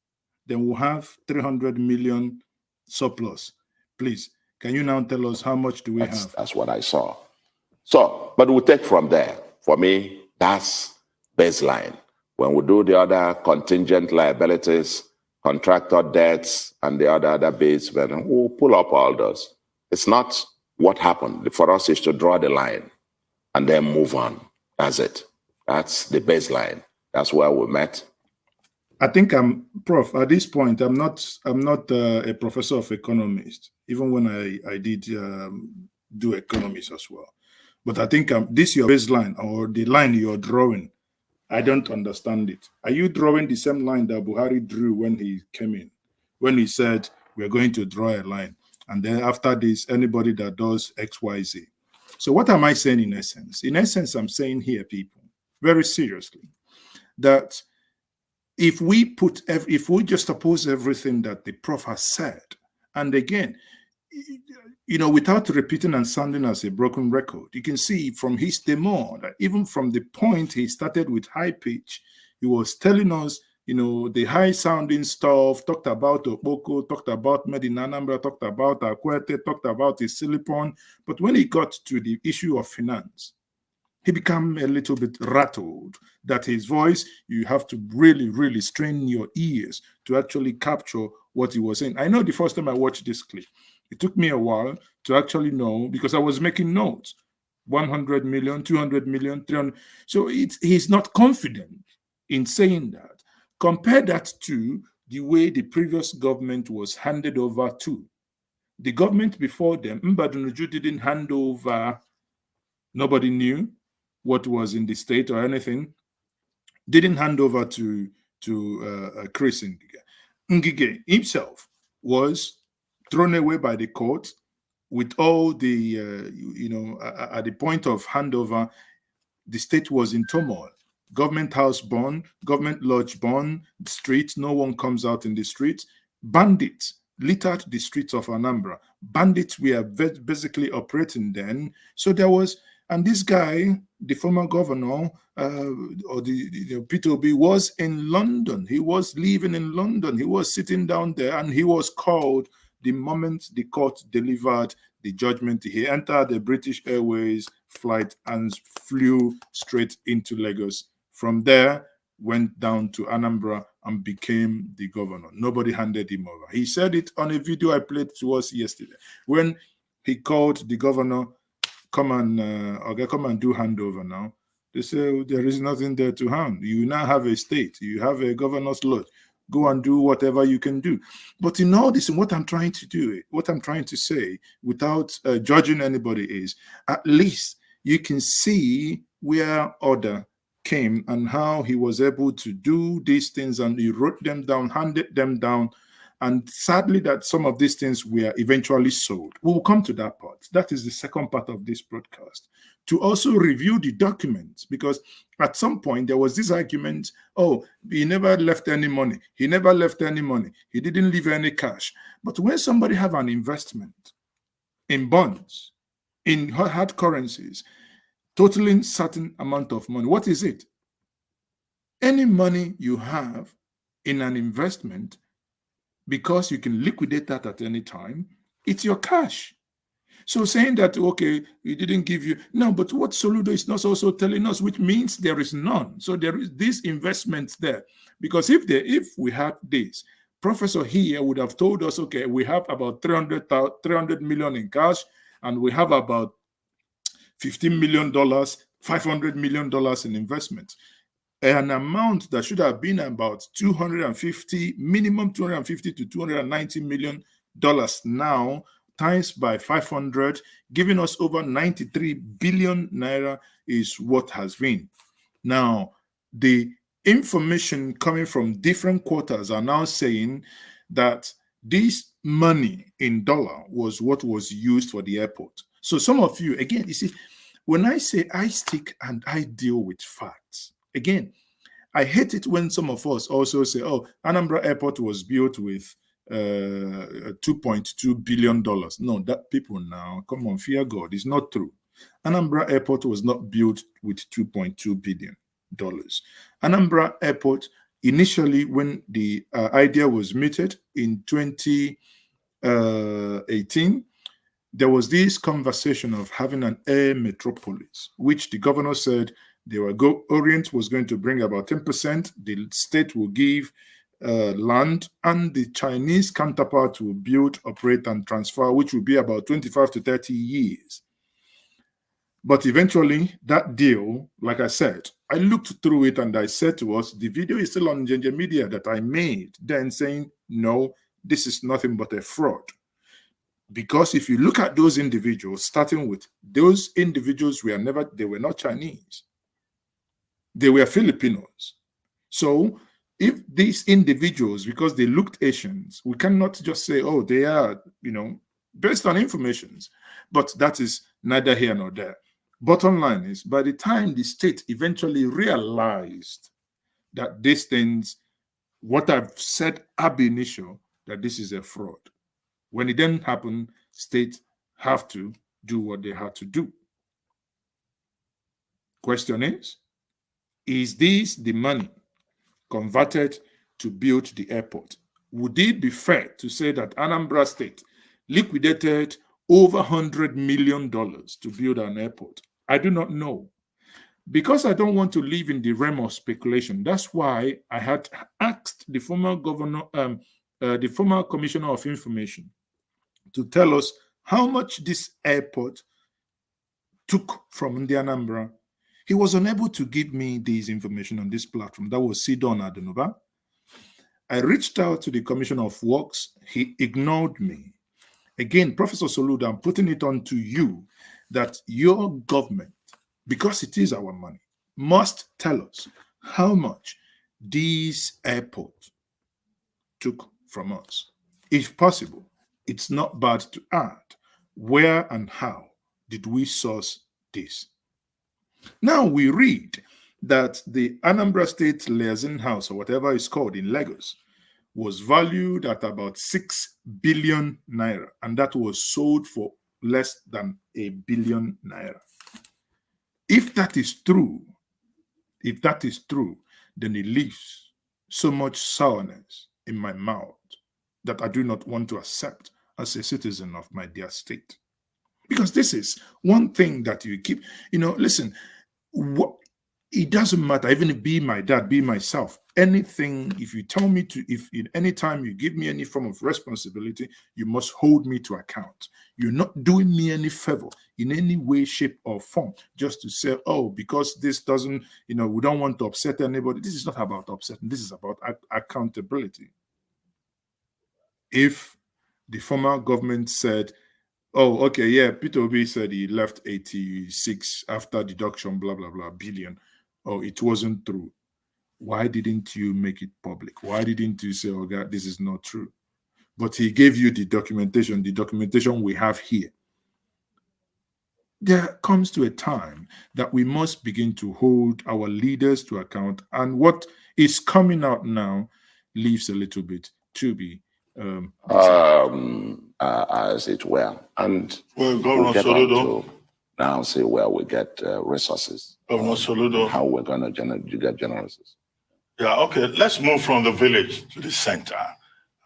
A: Then we'll have 300 million surplus. Please, can you now tell us how much do we have?
B: That's what I saw. So, but we'll take from there. For me, that's baseline. When we do the other contingent liabilities, contractor debts, and the other bits, then we'll pull up all those. It's not what happened. For us, is to draw the line and then move on. That's it. That's the baseline. That's where we met.
A: I think Prof. At this point, I'm not a professor of economics, even when I did do economics as well. But I think this your baseline or the line you're drawing. I don't understand it. Are you drawing the same line that Buhari drew when he came in, when he said we're going to draw a line, and then after this, anybody that does X, Y, Z? So what am I saying in essence? In essence, I'm saying here, people, very seriously, that if we just oppose everything that the Prof has said, and again, without repeating and sounding as a broken record, you can see from his demo that even from the point he started with high pitch, he was telling us, the high sounding stuff, talked about Okpoko, talked about Made in Anambra, talked about Akwete, talked about his silicon. But when he got to the issue of finance, he became a little bit rattled that his voice, you have to really, really strain your ears to actually capture what he was saying. I know the first time I watched this clip, it took me a while to actually know because I was making notes. 100 million, 200 million, 300. So he's not confident in saying that. Compare that to the way the previous government was handed over to. The government before them, Mbadunuju didn't hand over, nobody knew what was in the state or anything, didn't hand over to Chris Ngige. Ngige himself was thrown away by the court with all the, at the point of handover, the state was in turmoil. Government house burned, government lodge burned, the streets, no one comes out in the streets. Bandits littered the streets of Anambra. Bandits were basically operating then. So there was, and this guy, the former governor, or the Peter Obi, was in London. He was living in London. He was sitting down there, and he was called the moment the court delivered the judgment. He entered the British Airways flight and flew straight into Lagos. From there, went down to Anambra and became the governor. Nobody handed him over. He said it on a video I played to us yesterday. When he called the governor, come and do handover now. They say, there is nothing there to hand. You now have a state. You have a governor's lodge. Go and do whatever you can do. But in all this, and what I'm trying to do, what I'm trying to say, without judging anybody, is at least you can see where order came and how he was able to do these things, and he wrote them down, handed them down, and sadly that some of these things were eventually sold. We will come to that part. That is the second part of this broadcast, to also review the documents, because at some point there was this argument, oh, he never left any money. He never left any money. He didn't leave any cash. But when somebody have an investment in bonds, in hard currencies, totaling certain amount of money, what is it? Any money you have in an investment, because you can liquidate that at any time, it's your cash. So saying that, okay, he didn't give you, no, but what Soludo is not also telling us, which means there is none. So there is this investment there. Because if we had this, Professor here would have told us, okay, we have about 300 million in cash, and we have about $15 million, $500 million in investment. An amount that should have been about minimum 250 to $290 million now, times by 500, giving us over 93 billion naira is what has been. Now, the information coming from different quarters are now saying that this money in dollar was what was used for the airport. So some of you, again, you see, when I say I stick and I deal with facts, again, I hate it when some of us also say, oh, Anambra Airport was built with $2.2 billion. No, that people now, come on, fear God, it's not true. Anambra Airport was not built with $2.2 billion. Anambra Airport, initially, when the idea was mooted in 2018, there was this conversation of having an air metropolis, which the governor said Orient was going to bring about 10%, the state will give land, and the Chinese counterpart will build, operate, and transfer, which will be about 25 to 30 years. But eventually, that deal, like I said, I looked through it and I said to us, the video is still on Ginger Media that I made then saying, no, this is nothing but a fraud. Because if you look at those individuals, starting with those individuals they were not Chinese. They were Filipinos. So if these individuals, because they looked Asians, we cannot just say, oh, they are, based on information. But that is neither here nor there. Bottom line is, by the time the state eventually realized that these things, what I've said ab initio, that this is a fraud. When it then happened, states have to do what they have to do. Question is this the money converted to build the airport? Would it be fair to say that Anambra State liquidated over $100 million to build an airport? I do not know. Because I don't want to live in the realm of speculation, that's why I had asked the former governor, the former commissioner of information, to tell us how much this airport took from the Anambra. He was unable to give me this information on this platform. That was Sidon Adenova. I reached out to the Commissioner of Works. He ignored me. Again, Professor Soludo, I'm putting it on to you that your government, because it is our money, must tell us how much this airport took from us. If possible, it's not bad to add where and how did we source this. Now we read that the Anambra State Liaison House, or whatever it's called in Lagos, was valued at about 6 billion naira, and that was sold for less than 1 billion naira. If that is true, then it leaves so much sourness in my mouth that I do not want to accept as a citizen of my dear state. Because this is one thing that you keep, listen, it doesn't matter, even if be my dad, be myself, anything, if you tell me to, if in any time you give me any form of responsibility, you must hold me to account. You're not doing me any favor in any way, shape, or form, just to say, oh, because this doesn't, we don't want to upset anybody. This is not about upsetting. This is about accountability. If the former government said, oh, okay, yeah, Peter Obi said he left 86 after deduction, blah, blah, blah, billion. Oh, it wasn't true. Why didn't you make it public? Why didn't you say, oh, God, this is not true? But he gave you the documentation we have here. There comes to a time that we must begin to hold our leaders to account, and what is coming out now leaves a little bit to be
B: as it were. And
E: Governor
B: get
E: Soludo,
B: on to now see where we get resources.
E: Governor Soludo,
B: how we're going to get generous.
E: Yeah, okay. Let's move from the village to the center.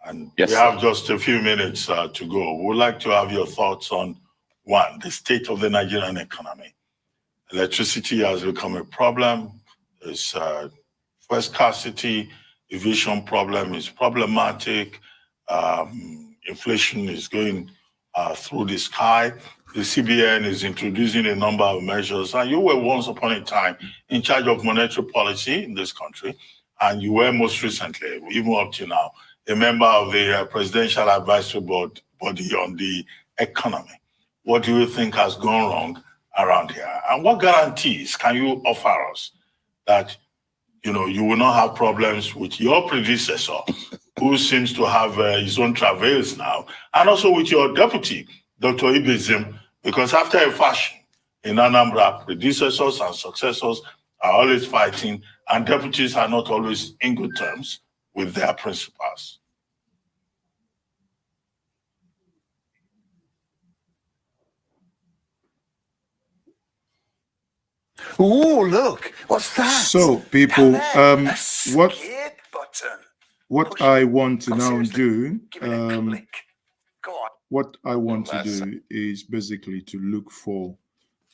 E: And
B: yes,
E: we have just a few minutes to go. We would like to have your thoughts on, one, the state of the Nigerian economy. Electricity has become a problem. There's fuel scarcity, evasion problem is problematic. Inflation is going through the sky. The CBN is introducing a number of measures. And you were once upon a time in charge of monetary policy in this country. And you were most recently, even up to now, a member of the Presidential Advisory Board body on the economy. What do you think has gone wrong around here? And what guarantees can you offer us that you will not have problems with your predecessor, who seems to have his own travails now, and also with your deputy, Dr. Ibezim, because after a fashion in Anambra, predecessors and successors are always fighting, and deputies are not always in good terms with their principals.
I: Oh, look, what's that?
A: So, people,
I: A
A: what
I: skip button.
A: what
I: Push
A: I
I: it.
A: want to
I: Oh,
A: now
I: seriously?
A: do,
I: Give it a click. Go on.
A: what I want to do is basically to look for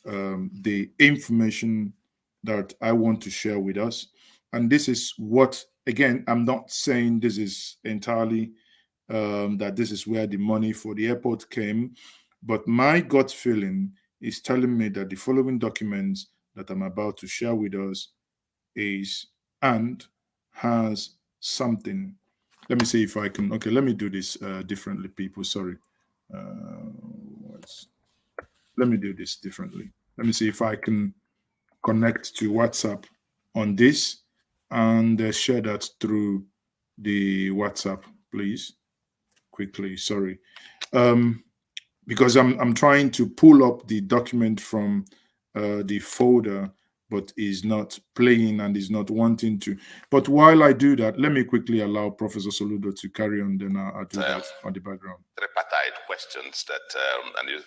A: the information that I want to share with us. And this is what, again, I'm not saying this is entirely that this is where the money for the airport came, but my gut feeling is telling me that the following documents that I'm about to share with us is and has something. Let me see if I can. Okay, let me do this differently, people. Sorry. Let me do this differently. Let me see if I can connect to WhatsApp on this and share that through the WhatsApp, please. Quickly, sorry. Because I'm trying to pull up the document from the folder, but is not playing and is not wanting to. But while I do that, let me quickly allow Professor Soludo to carry on. Then I'll do that on the background.
B: Tripartite questions that, and you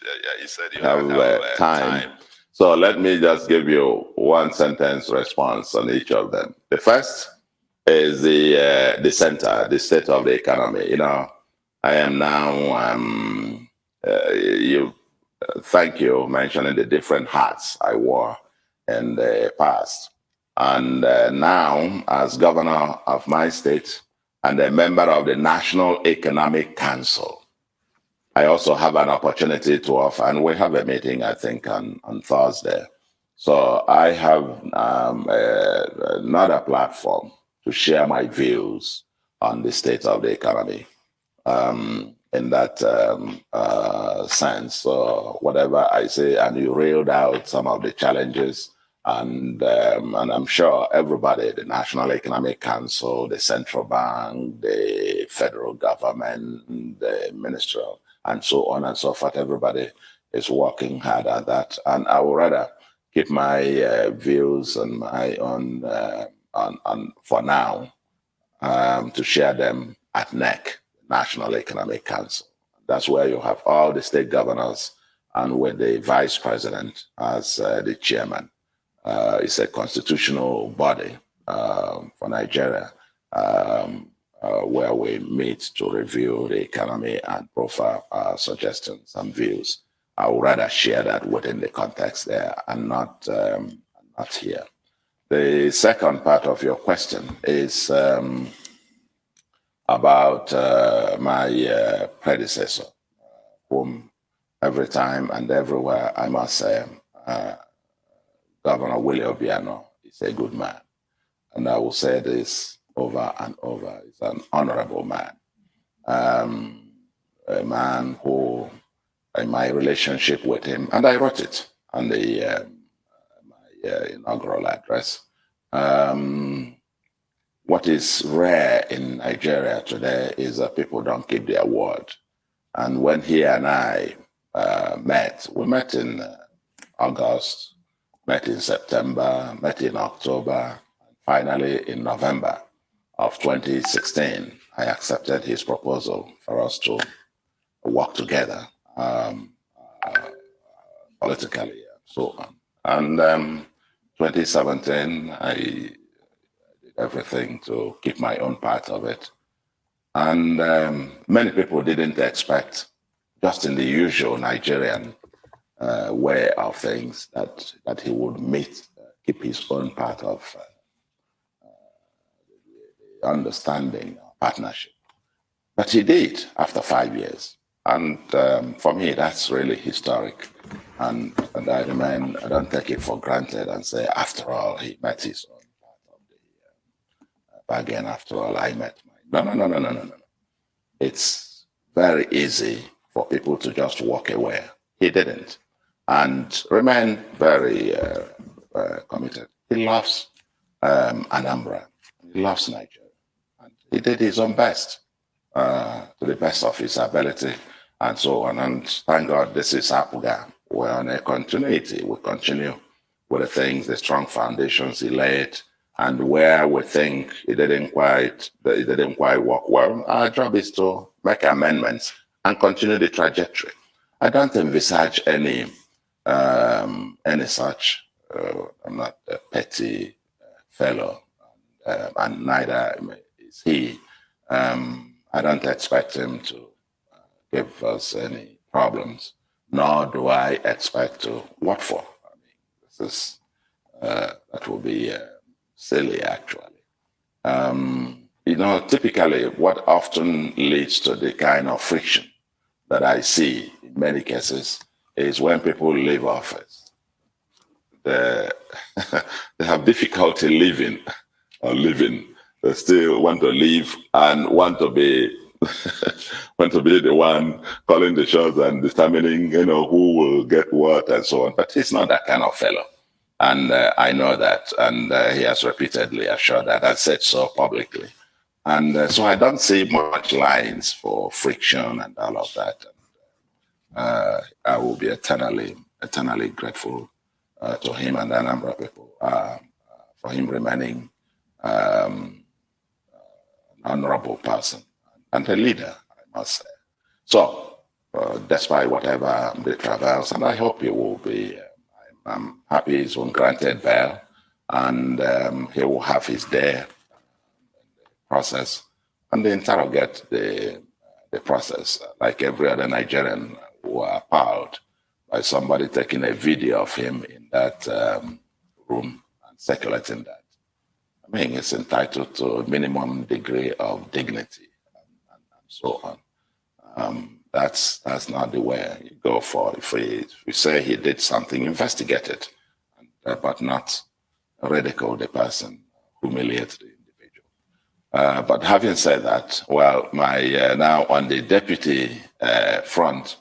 B: said you have time. So let me just give you one sentence response on each of them. The first is the center, the state of the economy. You know, I am now. Thank you mentioning the different hats I wore in the past, and now as governor of my state and a member of the National Economic Council, I also have an opportunity to offer, and we have a meeting, I think, on Thursday. So I have another platform to share my views on the state of the economy in that sense. So whatever I say, and you railed out some of the challenges, and I'm sure everybody, the National Economic Council, the central bank, the federal government, the ministerial, and so on and so forth, everybody is working hard at that. And I would rather keep my views on my own on for now to share them at NEC, National Economic Council. That's where you have all the state governors and with the vice president as the chairman. It's a constitutional body for Nigeria where we meet to review the economy and profile suggestions and views. I would rather share that within the context there and not here. The second part of your question is about my predecessor, whom every time and everywhere I must say, Governor Willie Obiano is a good man. And I will say this over and over. He's an honorable man. A man who, in my relationship with him, and I wrote it on the my inaugural address. What is rare in Nigeria today is that people don't keep their word. And when he and I met, we met in August, met in September, met in October, and finally in November of 2016, I accepted his proposal for us to work together politically and so on. And 2017, I did everything to keep my own part of it. And many people didn't expect, just in the usual Nigerian way of things, that he would keep his own part of the understanding, partnership. But he did after 5 years. And for me, that's really historic. And I don't take it for granted and say, after all, he met his own part of the bargain. After all, I met mine. No. It's very easy for people to just walk away. He didn't. And remained very committed. He loves Anambra. He loves Nigeria. And he did his own best, to the best of his ability, and so on. And thank God this is Apuga. We're on a continuity. We continue with the things, the strong foundations he laid, and where we think it didn't quite work well, our job is to make amendments and continue the trajectory. I don't envisage any such I'm not a petty fellow, and neither is he. I don't expect him to give us any problems, nor do I expect to. What for? I mean, this is that will be silly, actually. Typically, what often leads to the kind of friction that I see in many cases is when people leave office. They, they have difficulty living or living. They still want to leave and want to be want to be the one calling the shots and determining, who will get what and so on. But he's not that kind of fellow. And I know that, and he has repeatedly assured that. I said so publicly. And so I don't see much lines for friction and all of that. I will be eternally grateful to him and the Anambra people for him remaining an honorable person and a leader, I must say. So, despite whatever the travails, and I hope he will be, I'm happy he's been granted bail, and he will have his day process and they interrogate the process like every other Nigerian who are appalled by somebody taking a video of him in that room and circulating that. I mean, it's entitled to a minimum degree of dignity and so on. That's not the way you go for. If we say he did something, investigate it, but not ridicule the person, humiliate the individual. But having said that, well, my now on the deputy front,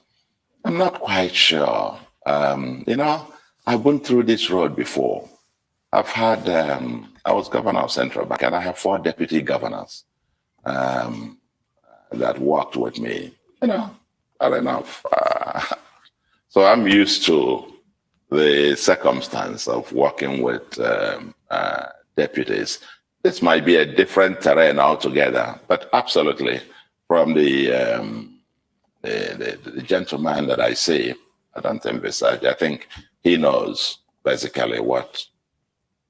B: I'm not quite sure. I've been through this road before. I've had, I was governor of Central Bank, and I have 4 deputy governors that worked with me, not enough. So I'm used to the circumstance of working with deputies. This might be a different terrain altogether, but absolutely from the gentleman that I see, I don't envisage. I think he knows basically what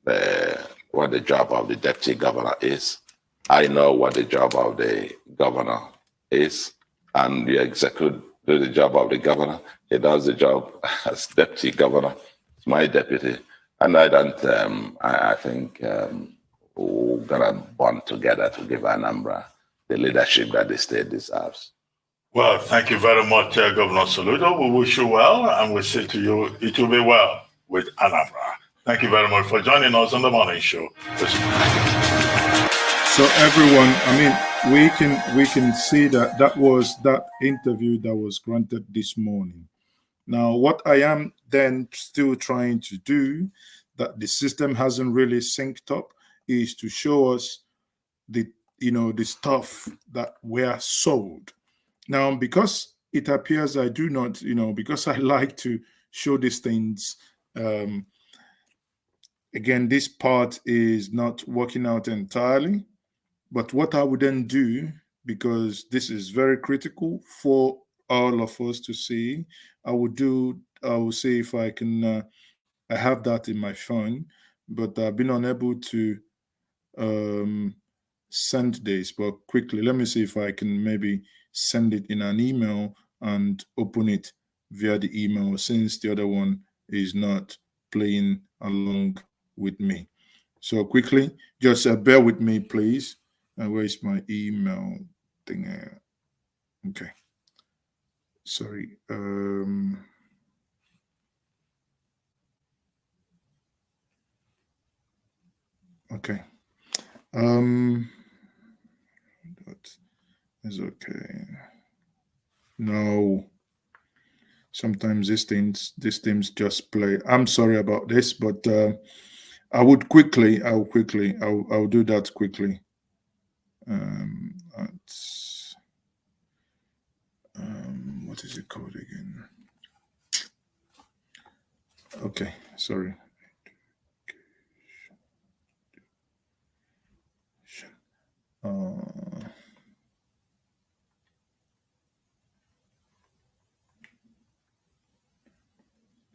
B: the job of the deputy governor is. I know what the job of the governor is, and you do the job of the governor. He does the job as deputy governor. It's my deputy, and I don't. I think we're gonna bond together to give Anambra the leadership that the state deserves.
E: Well, thank you very much, Governor Soludo. We wish you well, and we say to you, it will be well with Anambra. Thank you very much for joining us on the morning show.
A: So everyone, we can see that was that interview that was granted this morning. Now, what I am then still trying to do, that the system hasn't really synced up, is to show us the stuff that were sold. Now, because it appears I do not, because I like to show these things, again, this part is not working out entirely. But what I would then do, because this is very critical for all of us to see, I will see if I can, I have that in my phone, but I've been unable to send this. But quickly, let me see if I can maybe send it in an email and open it via the email, since the other one is not playing along with me. So quickly, just bear with me, please. Where's my email thing? Okay. Sorry. Okay. That is okay. No. Sometimes these things just play. I'm sorry about this, but I'll do that quickly. What is it called again? Okay, sorry.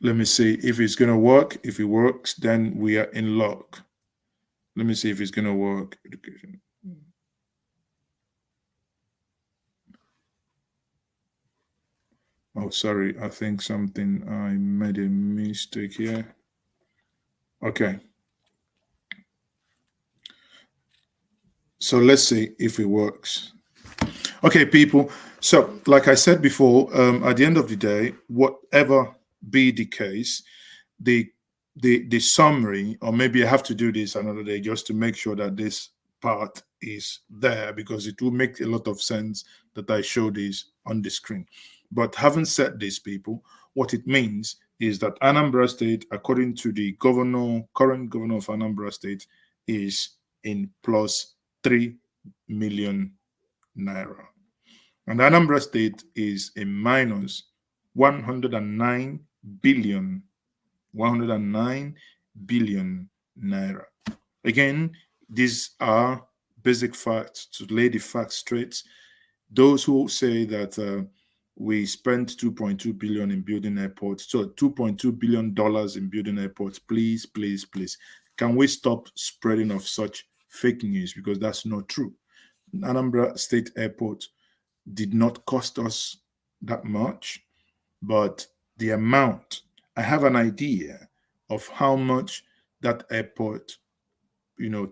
A: Let me see if it's going to work. If it works, then we are in luck. Let me see if it's going to work. Education. Oh, sorry. I think I made a mistake here. Okay. So let's see if it works. Okay, people. So, like I said before, at the end of the day, whatever be the case, the summary, or maybe I have to do this another day just to make sure that this part is there, because it will make a lot of sense that I show this on the screen. But having said this, people, what it means is that Anambra State, according to the current governor of Anambra State, is in plus 3 million naira. And Anambra State is a minus 109 billion naira. Again, these are basic facts to lay the facts straight. Those who say that we spent 2.2 billion in building airports, so 2.2 billion dollars in building airports, please, please, please, can we stop spreading of such fake news, because that's not true. Anambra State Airport did not cost us that much, but the amount, I have an idea of how much that airport,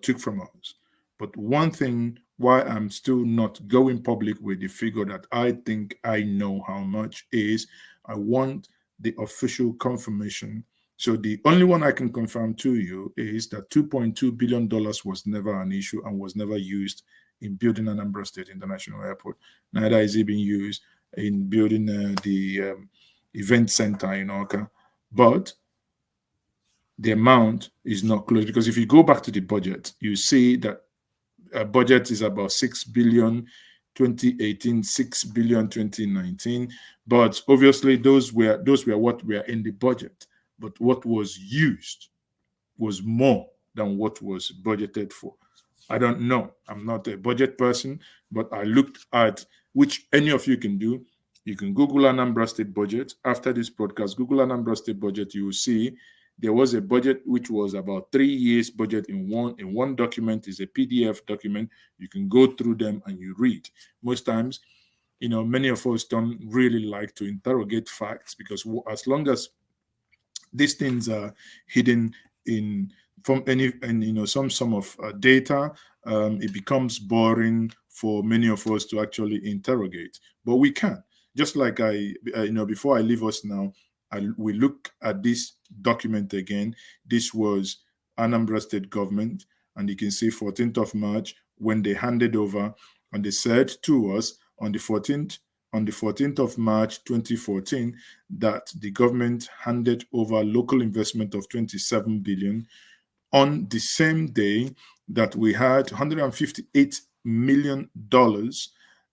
A: took from us. But one thing why I'm still not going public with the figure that I think I know how much is, I want the official confirmation. So the only one I can confirm to you is that $2.2 billion was never an issue and was never used in building Anambra State International Airport. Neither is it being used in building the event center in Oka. But the amount is not close, because if you go back to the budget, you see that budget is about 6 billion 2018, 6 billion 2019. But obviously those were what were in the budget. But what was used was more than what was budgeted for. I don't know. I'm not a budget person, but I looked at, which any of you can do. You can Google Anambra State budget. After this broadcast, Google Anambra State budget. You will see there was a budget which was about 3 years budget in one document. Is a PDF document. You can go through them and you read. Most times, many of us don't really like to interrogate facts, because as long as these things are hidden in from some of data, it becomes boring for many of us to actually interrogate. But we can. Just like before I leave us now, we look at this document again. This was Anambra State government, and you can see 14th of March when they handed over, and they said to us on the 14th of March 2014 that the government handed over local investment of 27 billion. On the same day that we had $158 million,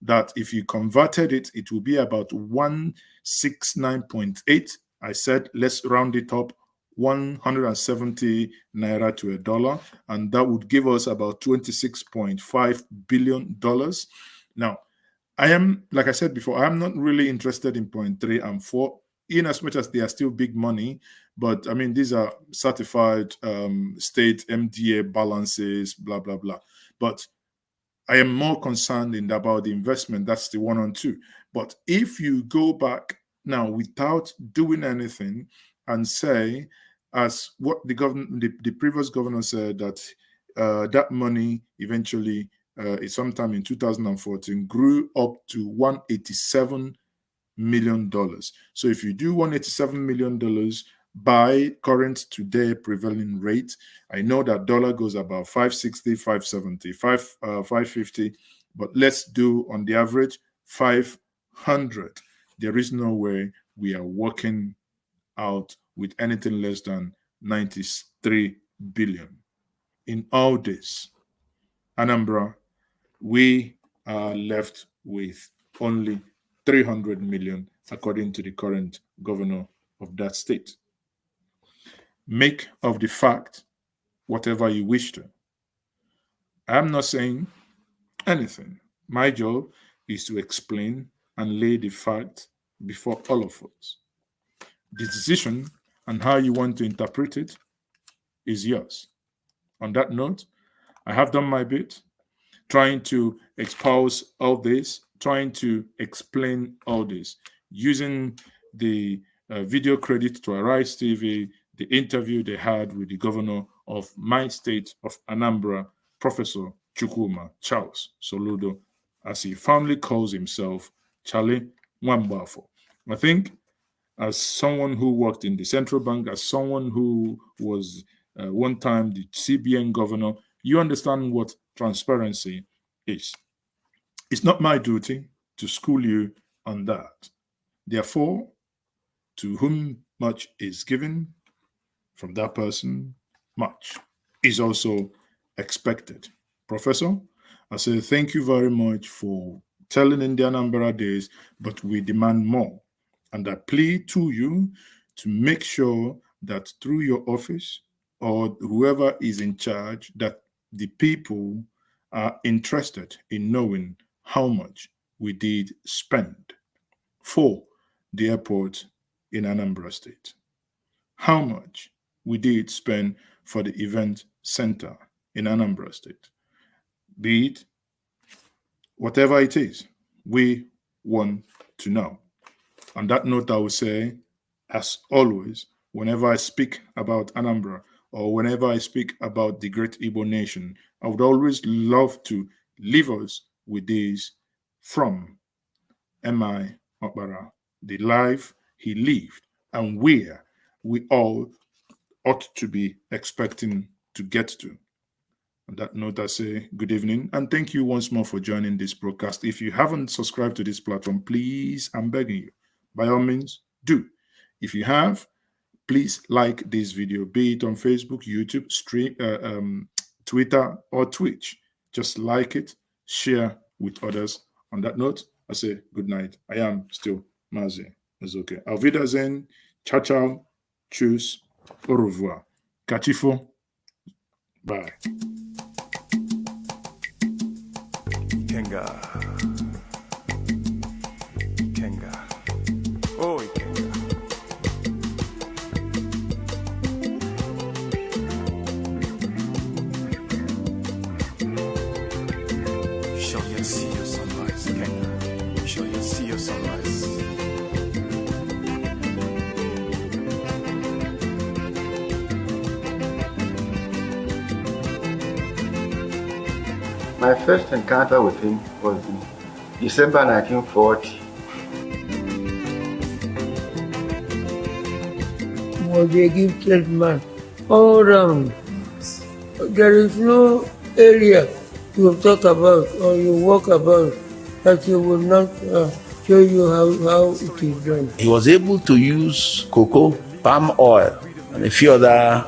A: that if you converted it, it will be about 169.8. I said, let's round it up, 170 naira to a dollar, and that would give us about $26.5 billion. Now, I am, like I said before, I'm not really interested in 0.3 and 4, in as much as they are still big money. But I mean, these are certified state MDA balances, blah, blah, blah. But I am more concerned about the investment. That's the 1 on 2. But if you go back now without doing anything and say, as what the previous governor said, that that money eventually, sometime in 2014, grew up to $187 million. So if you do $187 million by current today prevailing rate, I know that dollar goes about 560, 570, 550, but let's do on the average 500. There is no way we are working out with anything less than 93 billion. In all this, Anambra, we are left with only 300 million, according to the current governor of that state. Make of the fact whatever you wish to. I'm not saying anything. My job is to explain and lay the fact before all of us. The decision and how you want to interpret it is yours. On that note, I have done my bit, trying to expose all this, trying to explain all this, using the video credit to Arise TV, the interview they had with the governor of my state of Anambra, Professor Chukwuma Charles Soludo, as he fondly calls himself, Charlie Nwambafo. I think as someone who worked in the central bank, as someone who was one time the CBN governor, you understand what transparency is. It's not my duty to school you on that. Therefore, to whom much is given, from that person, much is also expected. Professor, I say thank you very much for telling in the Anambra days, but we demand more. And I plead to you to make sure that through your office or whoever is in charge, that the people are interested in knowing how much we did spend for the airport in Anambra State, how much we did spend for the event center in Anambra State. Be it whatever it is, we want to know. On that note, I will say, as always, whenever I speak about Anambra or whenever I speak about the great Igbo nation, I would always love to leave us with this from M.I. Okpara, the life he lived and where we all ought to be expecting to get to. On that note, I say good evening and thank you once more for joining this broadcast. If you haven't subscribed to this platform, please, I'm begging you, by all means, do. If you have, please like this video, be it on Facebook, YouTube, Twitter, or Twitch. Just like it, share with others. On that note, I say good night. I am still Mazi. It's okay. Auf Wiedersehen. Ciao, ciao. Tschüss. Au revoir. Katifo. Bye.
I: Ikenga. Ikenga. Oh, Ikenga. Shall yet see your sunrise, Ikenga. Shall yet see your sunrise.
J: My first encounter with him was in December 1940.
K: He was a gifted man all round. There is no area you talk about or you walk about that he will not show you how it is done.
L: He was able to use cocoa, palm oil, and a few other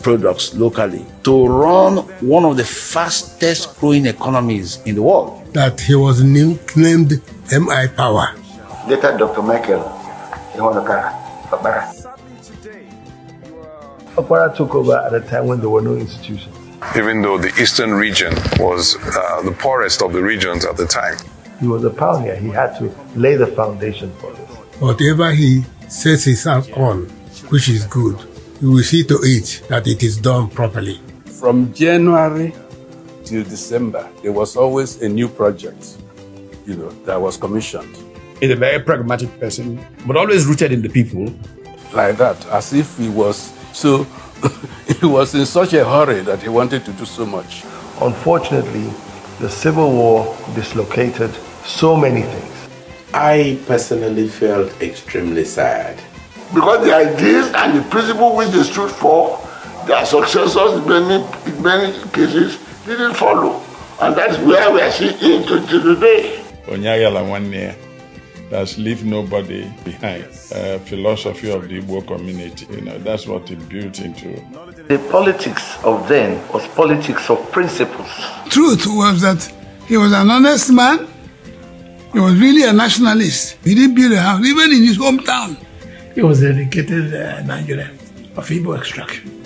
L: products locally to run one of the fastest growing economies in the world.
M: That he was nicknamed MI Power.
J: Later, Dr. Michael Okpara.
N: Okpara took over at a time when there were no institutions.
O: Even though the eastern region was the poorest of the regions at the time.
N: He was a pioneer. He had to lay the foundation for this.
M: Whatever he sets his heart on, which is good, he will see to it that it is done properly.
P: From January till December, there was always a new project, that was commissioned.
Q: He's a very pragmatic person, but always rooted in the people.
P: Like that, as if he was so, he was in such a hurry that he wanted to do so much.
N: Unfortunately, the Civil War dislocated so many things.
R: I personally felt extremely sad.
S: Because the ideas and the principle which they stood for, their successors in many cases didn't follow. And that's where we are seeing to today.
E: Onyayala 1 year, that's leave nobody behind. Philosophy of the Igbo community, that's what it built into.
N: The politics of then was politics of principles.
M: Truth was that he was an honest man. He was really a nationalist. He didn't build a house, even in his hometown. He was a dedicated Nigerian of Igbo extraction.